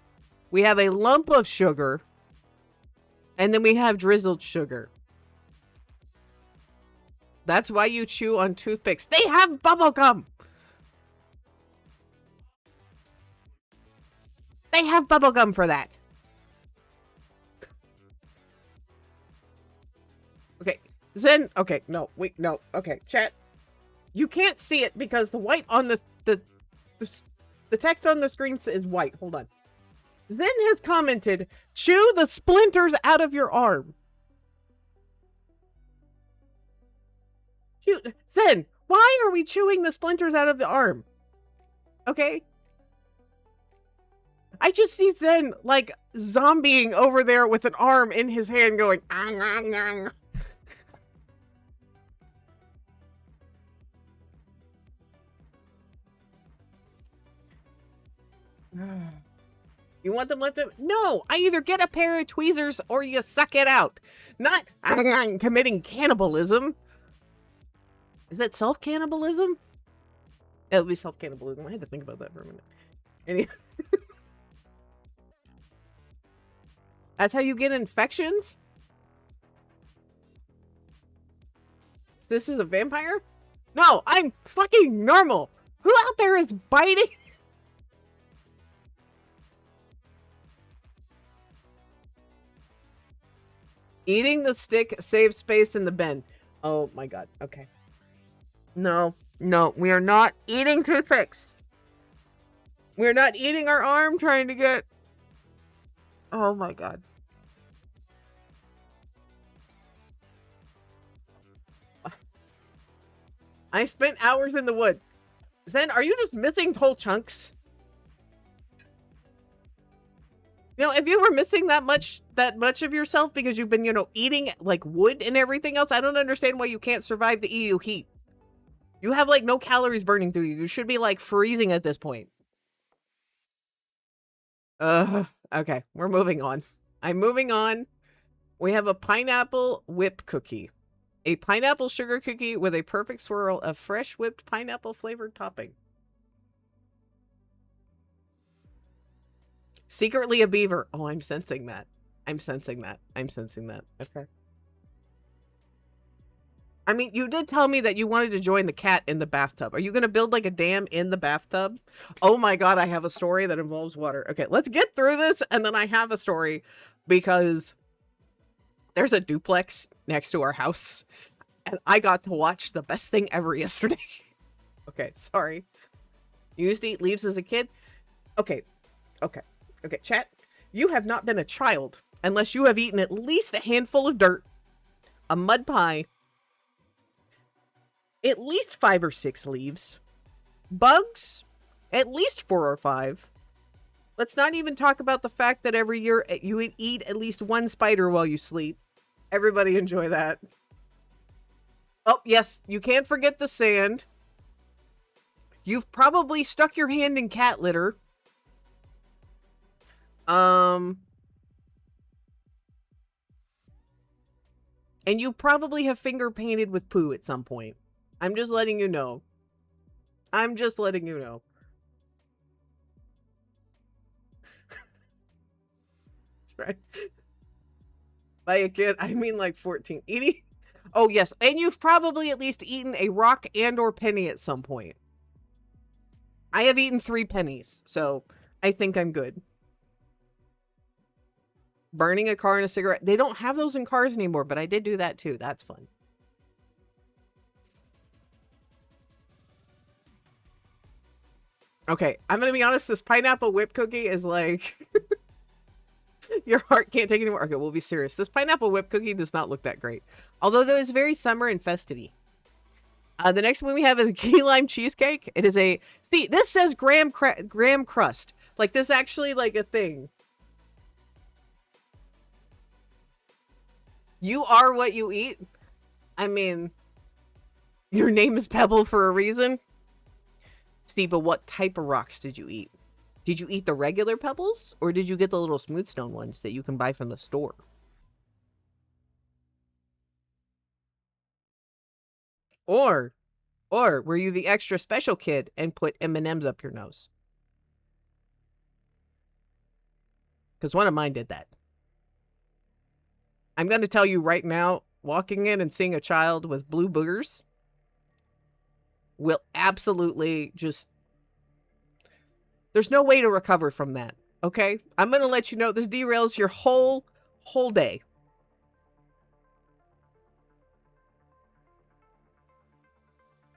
We have a lump of sugar. And then we have drizzled sugar. That's why you chew on toothpicks. They have bubble gum. They have bubble gum for that. Okay. Zen. Okay. No. Wait. No. Okay. Chat. You can't see it because the white on the text on the screen is white. Hold on. Zen has commented, chew the splinters out of your arm. Zen, why are we chewing the splinters out of the arm? Okay? I just see Zen, like, zombieing over there with an arm in his hand going, ang, ang, ang. You want them left up? No, I either get a pair of tweezers or you suck it out. Not committing cannibalism. Is that self-cannibalism? It would be self-cannibalism. I had to think about that for a minute. Anyway. That's how you get infections? This is a vampire? No, I'm fucking normal. Who out there is biting? Eating the stick saves space in the bin. Oh my god. Okay. No. No. We are not eating toothpicks. We're not eating our arm trying to get... Oh my god. I spent hours in the wood. Zen, are you just missing whole chunks? You know, if you were missing that much of yourself because you've been, you know, eating like wood and everything else, I don't understand why you can't survive the EU heat. You have like no calories burning through you. You should be like freezing at this point. Okay, we're moving on. I'm moving on. We have a pineapple whip cookie. A pineapple sugar cookie with a perfect swirl of fresh whipped pineapple flavored topping. Secretly a beaver. Oh, I'm sensing that. I'm sensing that. I'm sensing that. Okay. I mean, you did tell me that you wanted to join the cat in the bathtub. Are you going to build like a dam in the bathtub? Oh my God, I have a story that involves water. Okay, let's get through this. And then I have a story because there's a duplex next to our house. And I got to watch the best thing ever yesterday. Okay, sorry. You used to eat leaves as a kid? Okay, okay. Okay, chat, you have not been a child unless you have eaten at least a handful of dirt, a mud pie, at least 5 or 6 leaves, bugs, at least 4 or 5. Let's not even talk about the fact that every year you eat at least 1 spider while you sleep. Everybody enjoy that. Oh, yes, you can't forget the sand. You've probably stuck your hand in cat litter. And you probably have finger painted with poo at some point. I'm just letting you know. I'm just letting you know. That's right. By a kid, I mean like 14. Eating? Oh, yes. And you've probably at least eaten a rock and or penny at some point. I have eaten 3 pennies, so I think I'm good. Burning a car and a cigarette. They don't have those in cars anymore, but I did do that too. That's fun. Okay, I'm going to be honest. This pineapple whip cookie is like... Your heart can't take it anymore. Okay, we'll be serious. This pineapple whip cookie does not look that great. Although, though, it's very summer and festive-y. The next one we have is a key lime cheesecake. It is a... See, this says graham crust. Like, this is actually, like, a thing. You are what you eat? I mean, your name is Pebble for a reason. See, but what type of rocks did you eat? Did you eat the regular pebbles? Or did you get the little smooth stone ones that you can buy from the store? Or were you the extra special kid and put M&Ms up your nose? Because one of mine did that. I'm going to tell you right now, walking in and seeing a child with blue boogers will absolutely just... There's no way to recover from that, okay? I'm going to let you know this derails your whole day.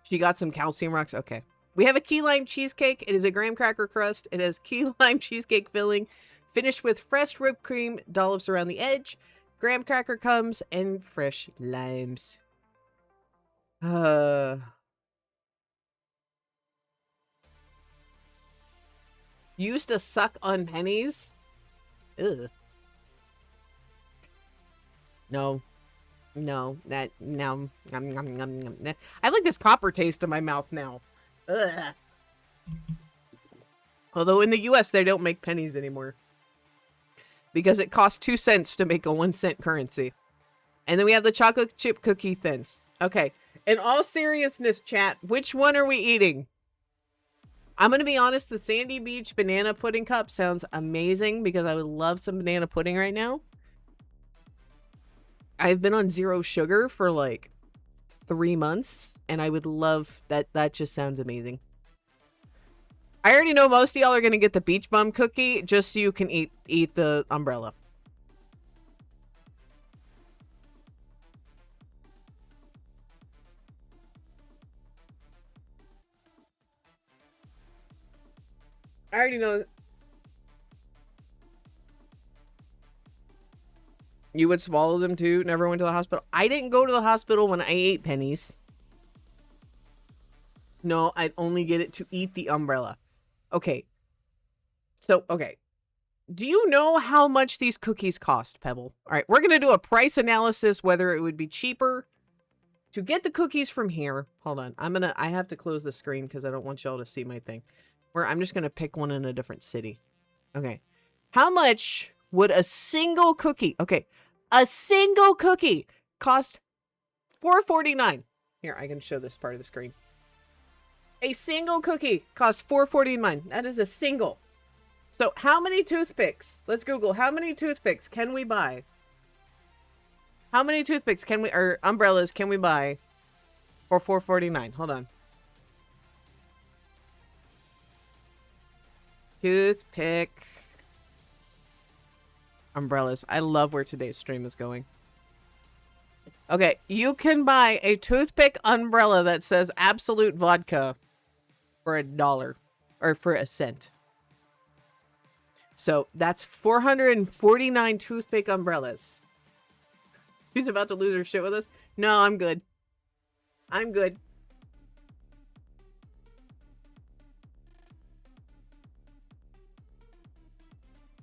She got some calcium rocks. Okay. We have a key lime cheesecake. It is a graham cracker crust. It has key lime cheesecake filling, finished with fresh whipped cream, dollops around the edge, graham cracker comes, and fresh limes. Used to suck on pennies? Ugh. No. No. That, no. I like this copper taste in my mouth now. Ugh. Although in the US, they don't make pennies anymore. Because it costs 2 cents to make a 1 cent currency. And then we have the chocolate chip cookie thins. Okay. In all seriousness, chat, which one are we eating? I'm going to be honest, the Sandy Beach banana pudding cup sounds amazing because I would love some banana pudding right now. I've been on 0 sugar for like 3 months and I would love that. That just sounds amazing. I already know most of y'all are going to get the beach bum cookie just so you can eat the umbrella. I already know. You would swallow them too? Never went to the hospital? I didn't go to the hospital when I ate pennies. No, I'd only get it to eat the umbrella. Okay. So, okay. Do you know how much these cookies cost, Pebble? All right, we're going to do a price analysis, whether it would be cheaper to get the cookies from here. Hold on. I have to close the screen because I don't want y'all to see my thing. I'm just going to pick one in a different city. Okay. How much would a single cookie, okay, a single cookie cost $4.49? Here, I can show this part of the screen. A single cookie costs $4.49. That is a single. So how many toothpicks? Let's Google. How many toothpicks can we buy? How many toothpicks can we, or umbrellas can we buy for $4.49? Hold on. Toothpick umbrellas. I love where today's stream is going. Okay, you can buy a toothpick umbrella that says Absolute Vodka for $1 or for a cent. So that's 449 toothpick umbrellas. She's about to lose her shit with us. No, I'm good. I'm good.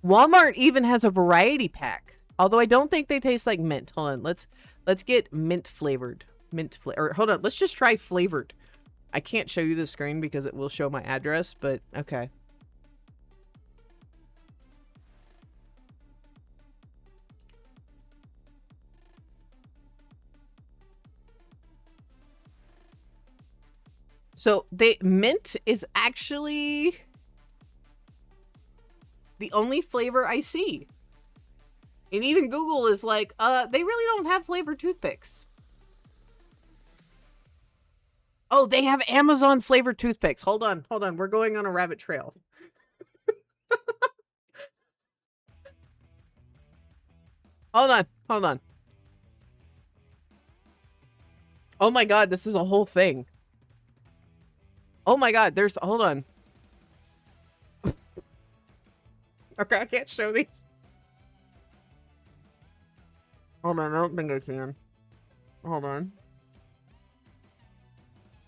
Walmart even has a variety pack. Although I don't think they taste like mint. Hold on, let's get mint flavored. Or hold on, let's just try flavored. I can't show you the screen because it will show my address, but okay. So mint is actually the only flavor I see. And even Google is like, they really don't have flavored toothpicks. Oh, they have Amazon flavored toothpicks. Hold on. We're going on a rabbit trail. Hold on. Oh my God, this is a whole thing. Oh my God, hold on. Okay, I can't show these. Hold on, I don't think I can. Hold on.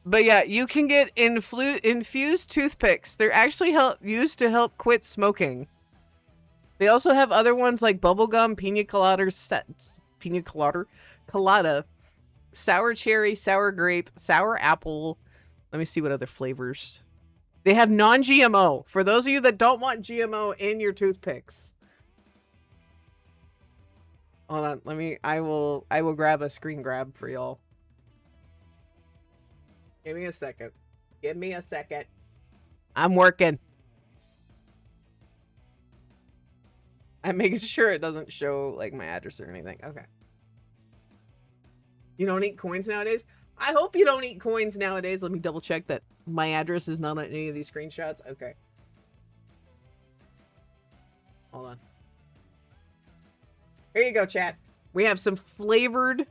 But yeah, you can get infused toothpicks. They're actually used to help quit smoking. They also have other ones like bubblegum, colada, sour cherry, sour grape, sour apple. Let me see what other flavors. They have non-GMO. For those of you that don't want GMO in your toothpicks. Hold on, I will grab a screen grab for y'all. Give me a second. I'm working. I'm making sure it doesn't show like my address or anything. Okay. You don't eat coins nowadays? I hope you don't eat coins nowadays. Let me double check that my address is not on any of these screenshots. Okay. Hold on. Here you go, chat. We have some flavored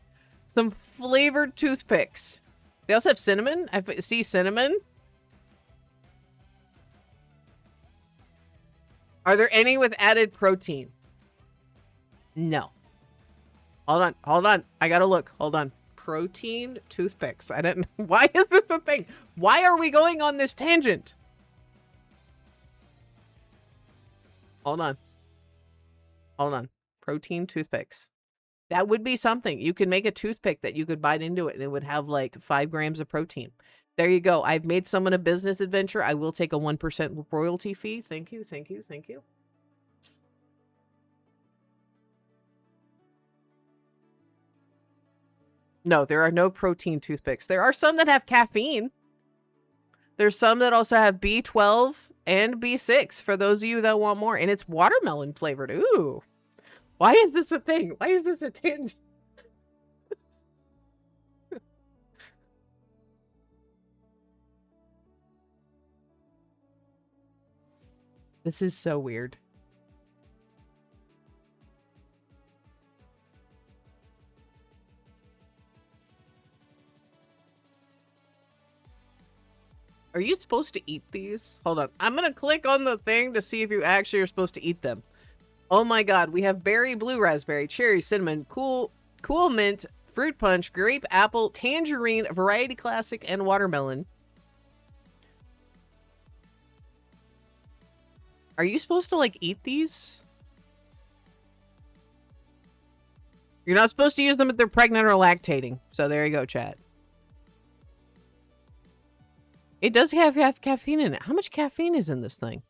toothpicks. They also have cinnamon. I see cinnamon. Are there any with added protein? No. Hold on. I gotta look. Hold on. Protein toothpicks. I didn't. Why is this a thing? Why are we going on this tangent? Hold on. Protein toothpicks. That would be something. You could make a toothpick that you could bite into it and it would have like 5 grams of protein. There you go. I've made someone a business adventure. I will take a 1% royalty fee. Thank you. No, there are no protein toothpicks. There are some that have caffeine. There's some that also have B12 and B6 for those of you that want more. And it's watermelon flavored. Ooh. Why is this a thing? Why is this a tangent? This is so weird. Are you supposed to eat these? Hold on. I'm going to click on the thing to see if you actually are supposed to eat them. Oh my God. We have berry, blue raspberry, cherry, cinnamon, cool mint, fruit punch, grape, apple, tangerine, variety classic, and watermelon. Are you supposed to, like, eat these? You're not supposed to use them if they're pregnant or lactating. So there you go, chat. It does have caffeine in it. How much caffeine is in this thing?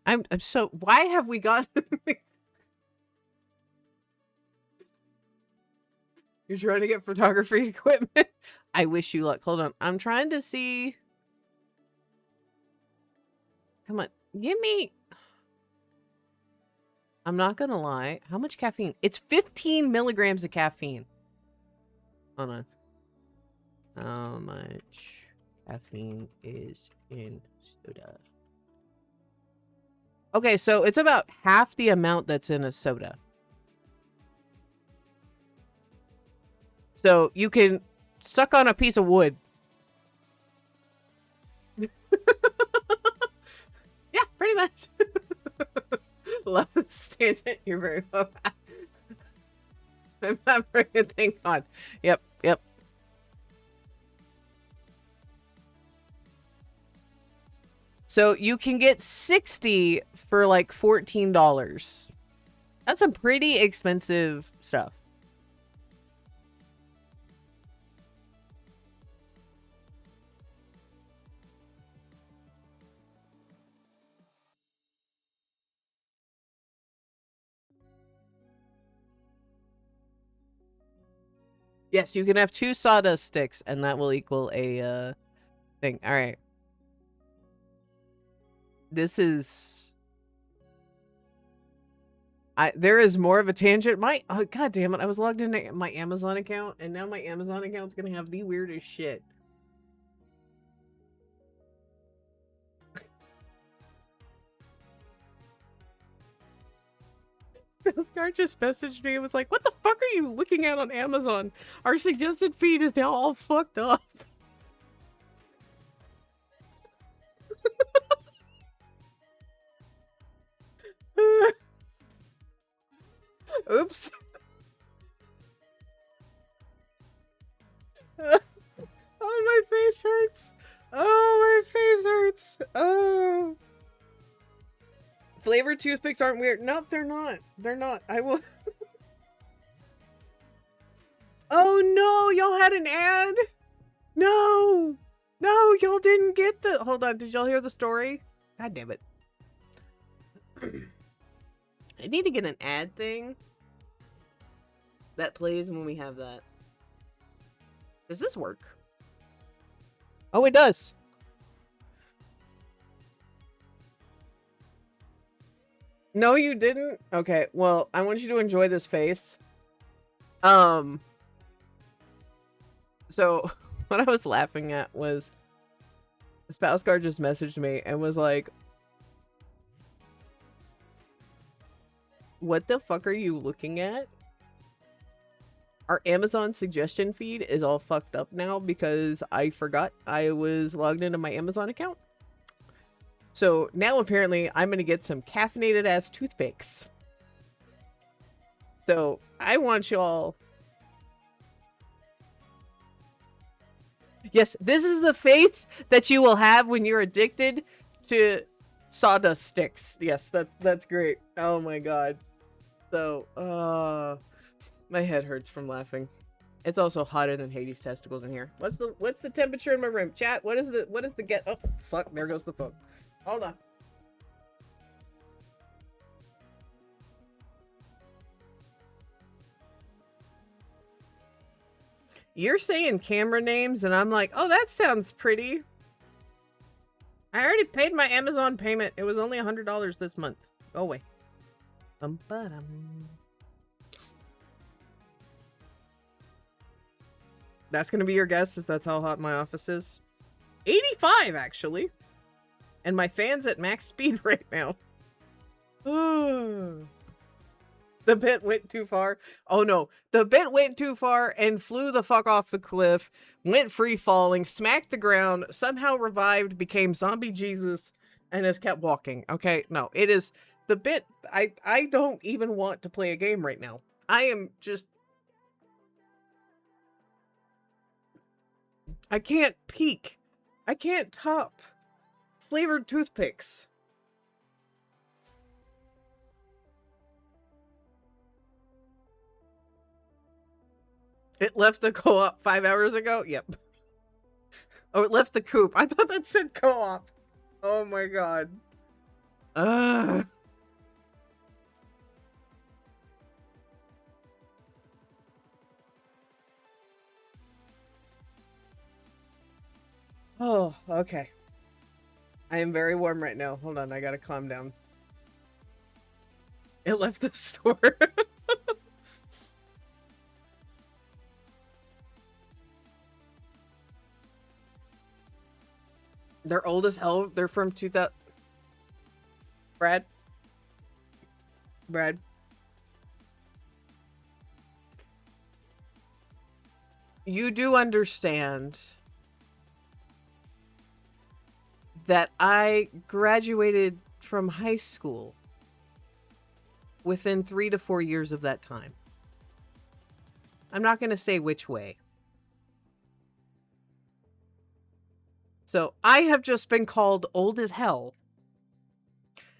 I'm so... Why have we got... You're trying to get photography equipment? I wish you luck. Hold on. I'm trying to see... Come on. Give me... I'm not gonna lie. How much caffeine? It's 15 milligrams of caffeine. Hold on. How much caffeine is in soda? Okay, so it's about half the amount that's in a soda. So you can suck on a piece of wood. Yeah, pretty much. Love this tangent. You're very welcome. I'm not bringing thing on. Yep, yep. So you can get 60 for like $14. That's some pretty expensive stuff. Yes, you can have 2 sawdust sticks, and that will equal a thing. All right. This is... there is more of a tangent. Oh, God damn it. I was logged into my Amazon account, and now my Amazon account's going to have the weirdest shit. Sisterguard just messaged me and was like, what the fuck are you looking at on Amazon? Our suggested feed is now all fucked up. Oops. Oh, my face hurts. Oh, my face hurts. Oh. Flavored toothpicks aren't weird. Nope, they're not. They're not. I will. Oh no, y'all had an ad? No. No, y'all didn't get the... Hold on, did y'all hear the story? God damn it. I need to get an ad thing that plays when we have that. Does this work? Oh, it does. No, you didn't? Okay, well, I want you to enjoy this face. So, what I was laughing at was Sisterguard just messaged me and was like, what the fuck are you looking at? Our Amazon suggestion feed is all fucked up now because I forgot I was logged into my Amazon account. So now apparently I'm going to get some caffeinated ass toothpicks. So I want y'all... Yes, this is the face that you will have when you're addicted to sawdust sticks. Yes, that's great. Oh my god. So, my head hurts from laughing. It's also hotter than Hades' testicles in here. What's the temperature in my room? Chat, what is the get... Oh, fuck, there goes the phone. Hold on. You're saying camera names, and I'm like, oh, that sounds pretty. I already paid my Amazon payment. It was only $100 this month. Go away. That's gonna be your guess, is that's how hot my office is? 85, actually. And my fan's at max speed right now. The bit went too far. Oh no, the bit went too far and flew the fuck off the cliff, went free falling, smacked the ground, somehow revived, became zombie Jesus, and has kept walking. Okay, no, it is the bit. I don't even want to play a game right now. I am just... I can't peek. I can't top. Flavored toothpicks. It left the co-op 5 hours ago? Yep. Oh, it left the coop. I thought that said co-op. Oh my god. Ugh. Oh, okay. I am very warm right now. Hold on, I gotta calm down. It left the store. They're old as hell. They're from 2000. Brad? Brad? You do understand that I graduated from high school within 3 to 4 years of that time. I'm not going to say which way. So I have just been called old as hell.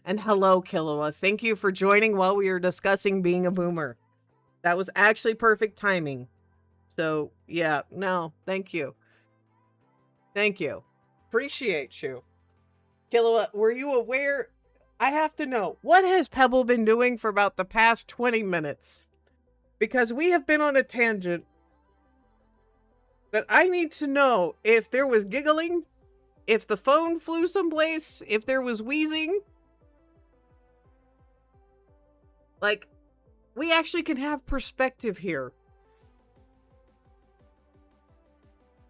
And hello, Killua. Thank you for joining while we were discussing being a boomer. That was actually perfect timing. So, yeah, no, thank you. Thank you. Appreciate you. Killua, were you aware? I have to know, what has Pebble been doing for about the past 20 minutes? Because we have been on a tangent that I need to know if there was giggling, if the phone flew someplace, if there was wheezing. Like, we actually can have perspective here.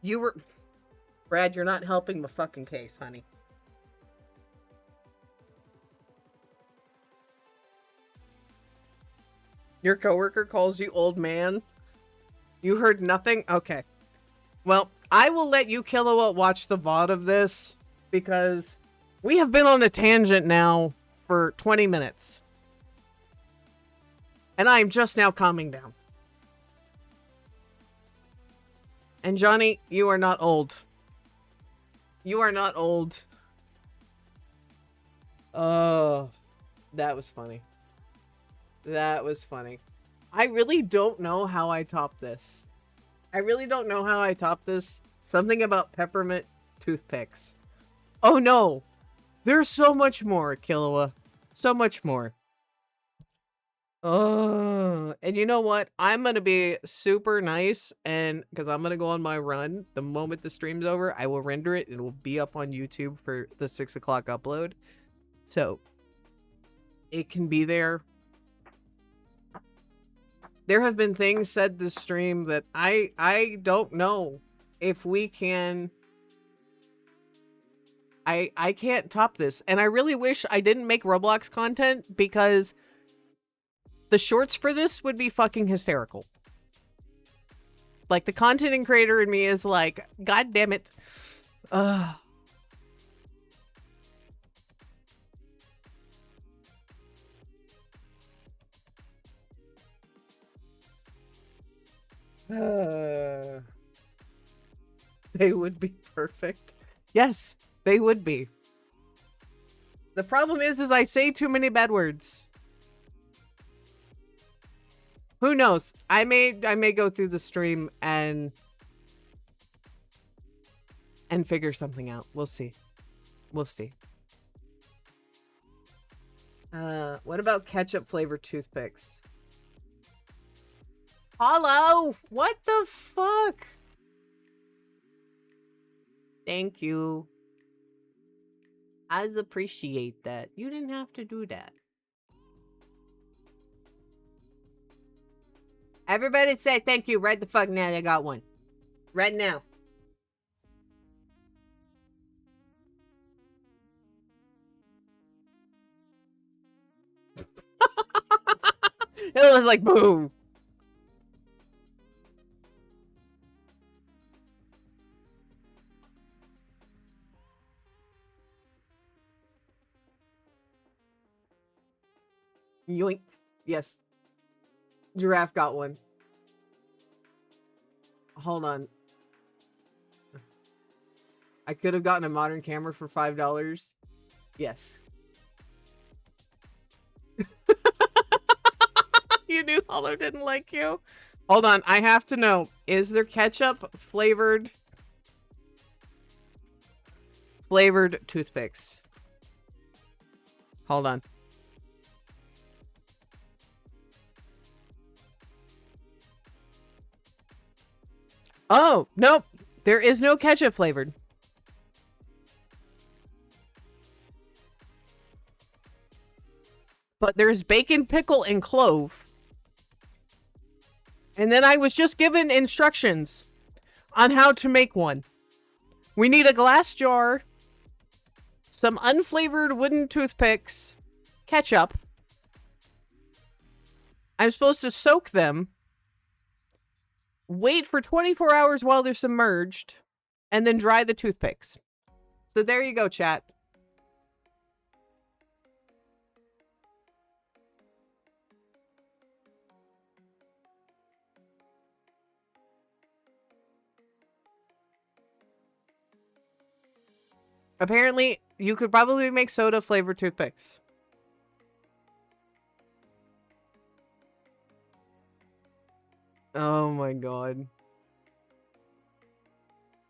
You were... Brad, you're not helping the fucking case, honey. Your coworker calls you old man? You heard nothing? Okay. Well, I will let you, Killua, watch the VOD of this, because we have been on a tangent now for 20 minutes. And I am just now calming down. And Johnny, you are not old. You are not old. Oh, that was funny. That was funny. I really don't know how I top this. I really don't know how I top this. Something about peppermint toothpicks. Oh no! There's so much more, Killua. So much more. Oh, and you know what? I'm gonna be super nice, and because I'm gonna go on my run. The moment the stream's over, I will render it. It will be up on YouTube for the 6 o'clock upload. So, it can be there. There have been things said this stream that I don't know if we can... I can't top this. And I really wish I didn't make Roblox content, because the shorts for this would be fucking hysterical. Like, the content creator in me is like, God damn it. They would be perfect. Yes, they would be. The problem is I say too many bad words. Who knows? I may go through the stream and figure something out. We'll see. We'll see. What about ketchup flavored toothpicks? Hello? What the fuck? Thank you. I appreciate that. You didn't have to do that. Everybody say thank you right the fuck now. I got one. Right now. It was like boom. Yoink. Yes. Giraffe got one. Hold on. I could have gotten a modern camera for $5. Yes. You knew Hollow didn't like you? Hold on, I have to know. Is there ketchup flavored toothpicks? Hold on. Oh, nope. There is no ketchup flavored. But there's bacon, pickle, and clove. And then I was just given instructions on how to make one. We need a glass jar, some unflavored wooden toothpicks, ketchup. I'm supposed to soak them, wait for 24 hours while they're submerged, and then dry the toothpicks. So there you go, chat. Apparently, you could probably make soda flavored toothpicks. Oh my god.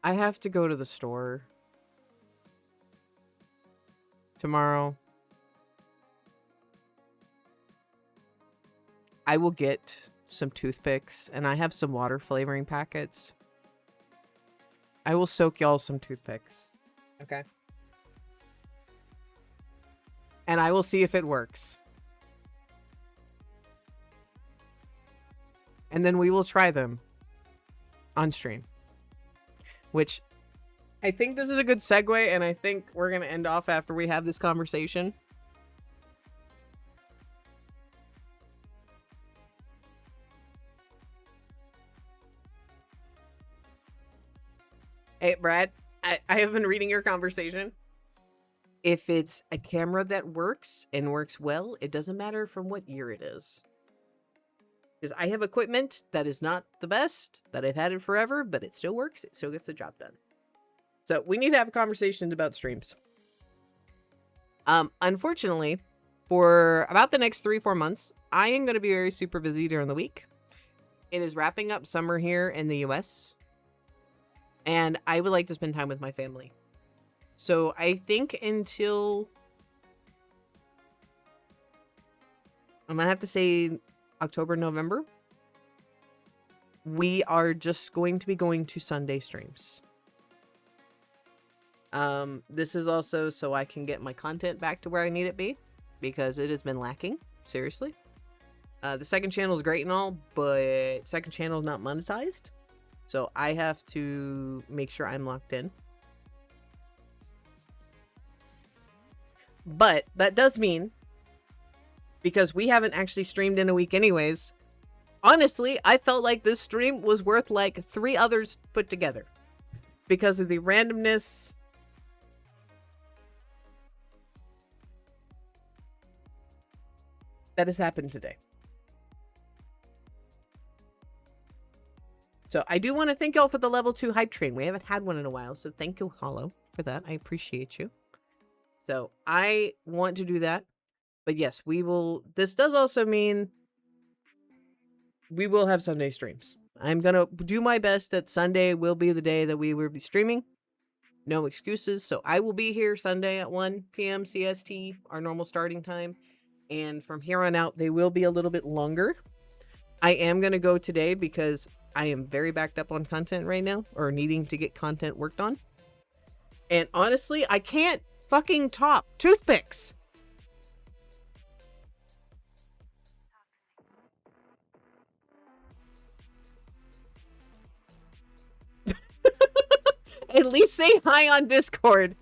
I have to go to the store tomorrow. I will get some toothpicks, and I have some water flavoring packets. I will soak y'all some toothpicks. Okay? And I will see if it works. And then we will try them on stream. Which, I think this is a good segue, and I think we're going to end off after we have this conversation. Hey, Brad, I have been reading your conversation. If it's a camera that works and works well, it doesn't matter from what year it is. Because I have equipment that is not the best, that I've had it forever, but it still works. It still gets the job done. So we need to have conversations about streams. Unfortunately, for about the next 3-4 months, I am going to be very super busy during the week. It is wrapping up summer here in the US. And I would like to spend time with my family. So I think until... I'm going to have to say October, November. We are just going to be going to Sunday streams. This is also so I can get my content back to where I need it be. Because it has been lacking. Seriously. The second channel is great and all. But second channel is not monetized. So I have to make sure I'm locked in. But that does mean, because we haven't actually streamed in a week anyways, honestly, I felt like this stream was worth like 3 others put together. Because of the randomness. That has happened today. So I do want to thank y'all for the level 2 hype train. We haven't had one in a while, so thank you, Hollow, for that. I appreciate you. So I want to do that. But yes, we will. This does also mean we will have Sunday streams. I'm going to do my best that Sunday will be the day that we will be streaming. No excuses. So I will be here Sunday at 1 p.m. CST, our normal starting time. And from here on out, they will be a little bit longer. I am going to go today because I am very backed up on content right now, or needing to get content worked on. And honestly, I can't fucking top toothpicks. At least say hi on Discord.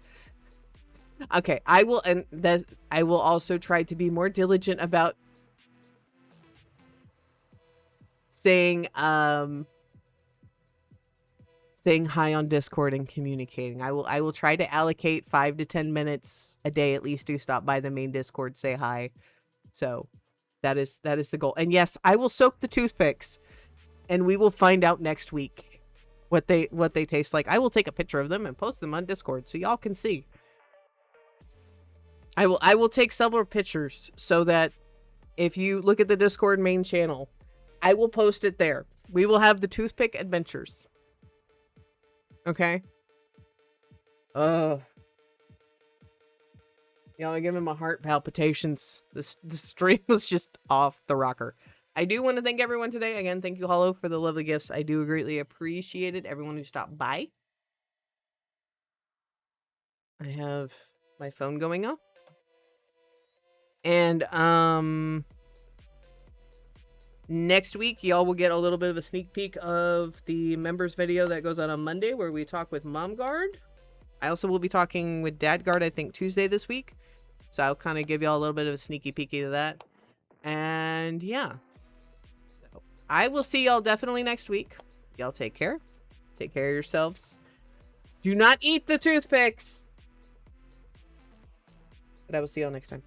Okay, I will, and I will also try to be more diligent about saying hi on Discord and communicating. I will try to allocate 5 to 10 minutes a day at least to stop by the main Discord, say hi. So that is the goal. And yes, I will soak the toothpicks, and we will find out next week what they taste like. I will take a picture of them and post them on Discord so y'all can see. I will take several pictures so that if you look at the Discord main channel, I will post it there. We will have the Toothpick adventures. Okay? Y'all are giving my heart palpitations. The stream was just off the rocker. I do want to thank everyone today. Again, thank you, Hollow, for the lovely gifts. I do greatly appreciate it. Everyone who stopped by. I have my phone going off. And, next week, y'all will get a little bit of a sneak peek of the members video that goes out on Monday where we talk with Mom Guard. I also will be talking with Dad Guard, I think, Tuesday this week. So I'll kind of give y'all a little bit of a sneaky peeky of that. And yeah. So I will see y'all definitely next week. Y'all take care. Take care of yourselves. Do not eat the toothpicks. But I will see y'all next time.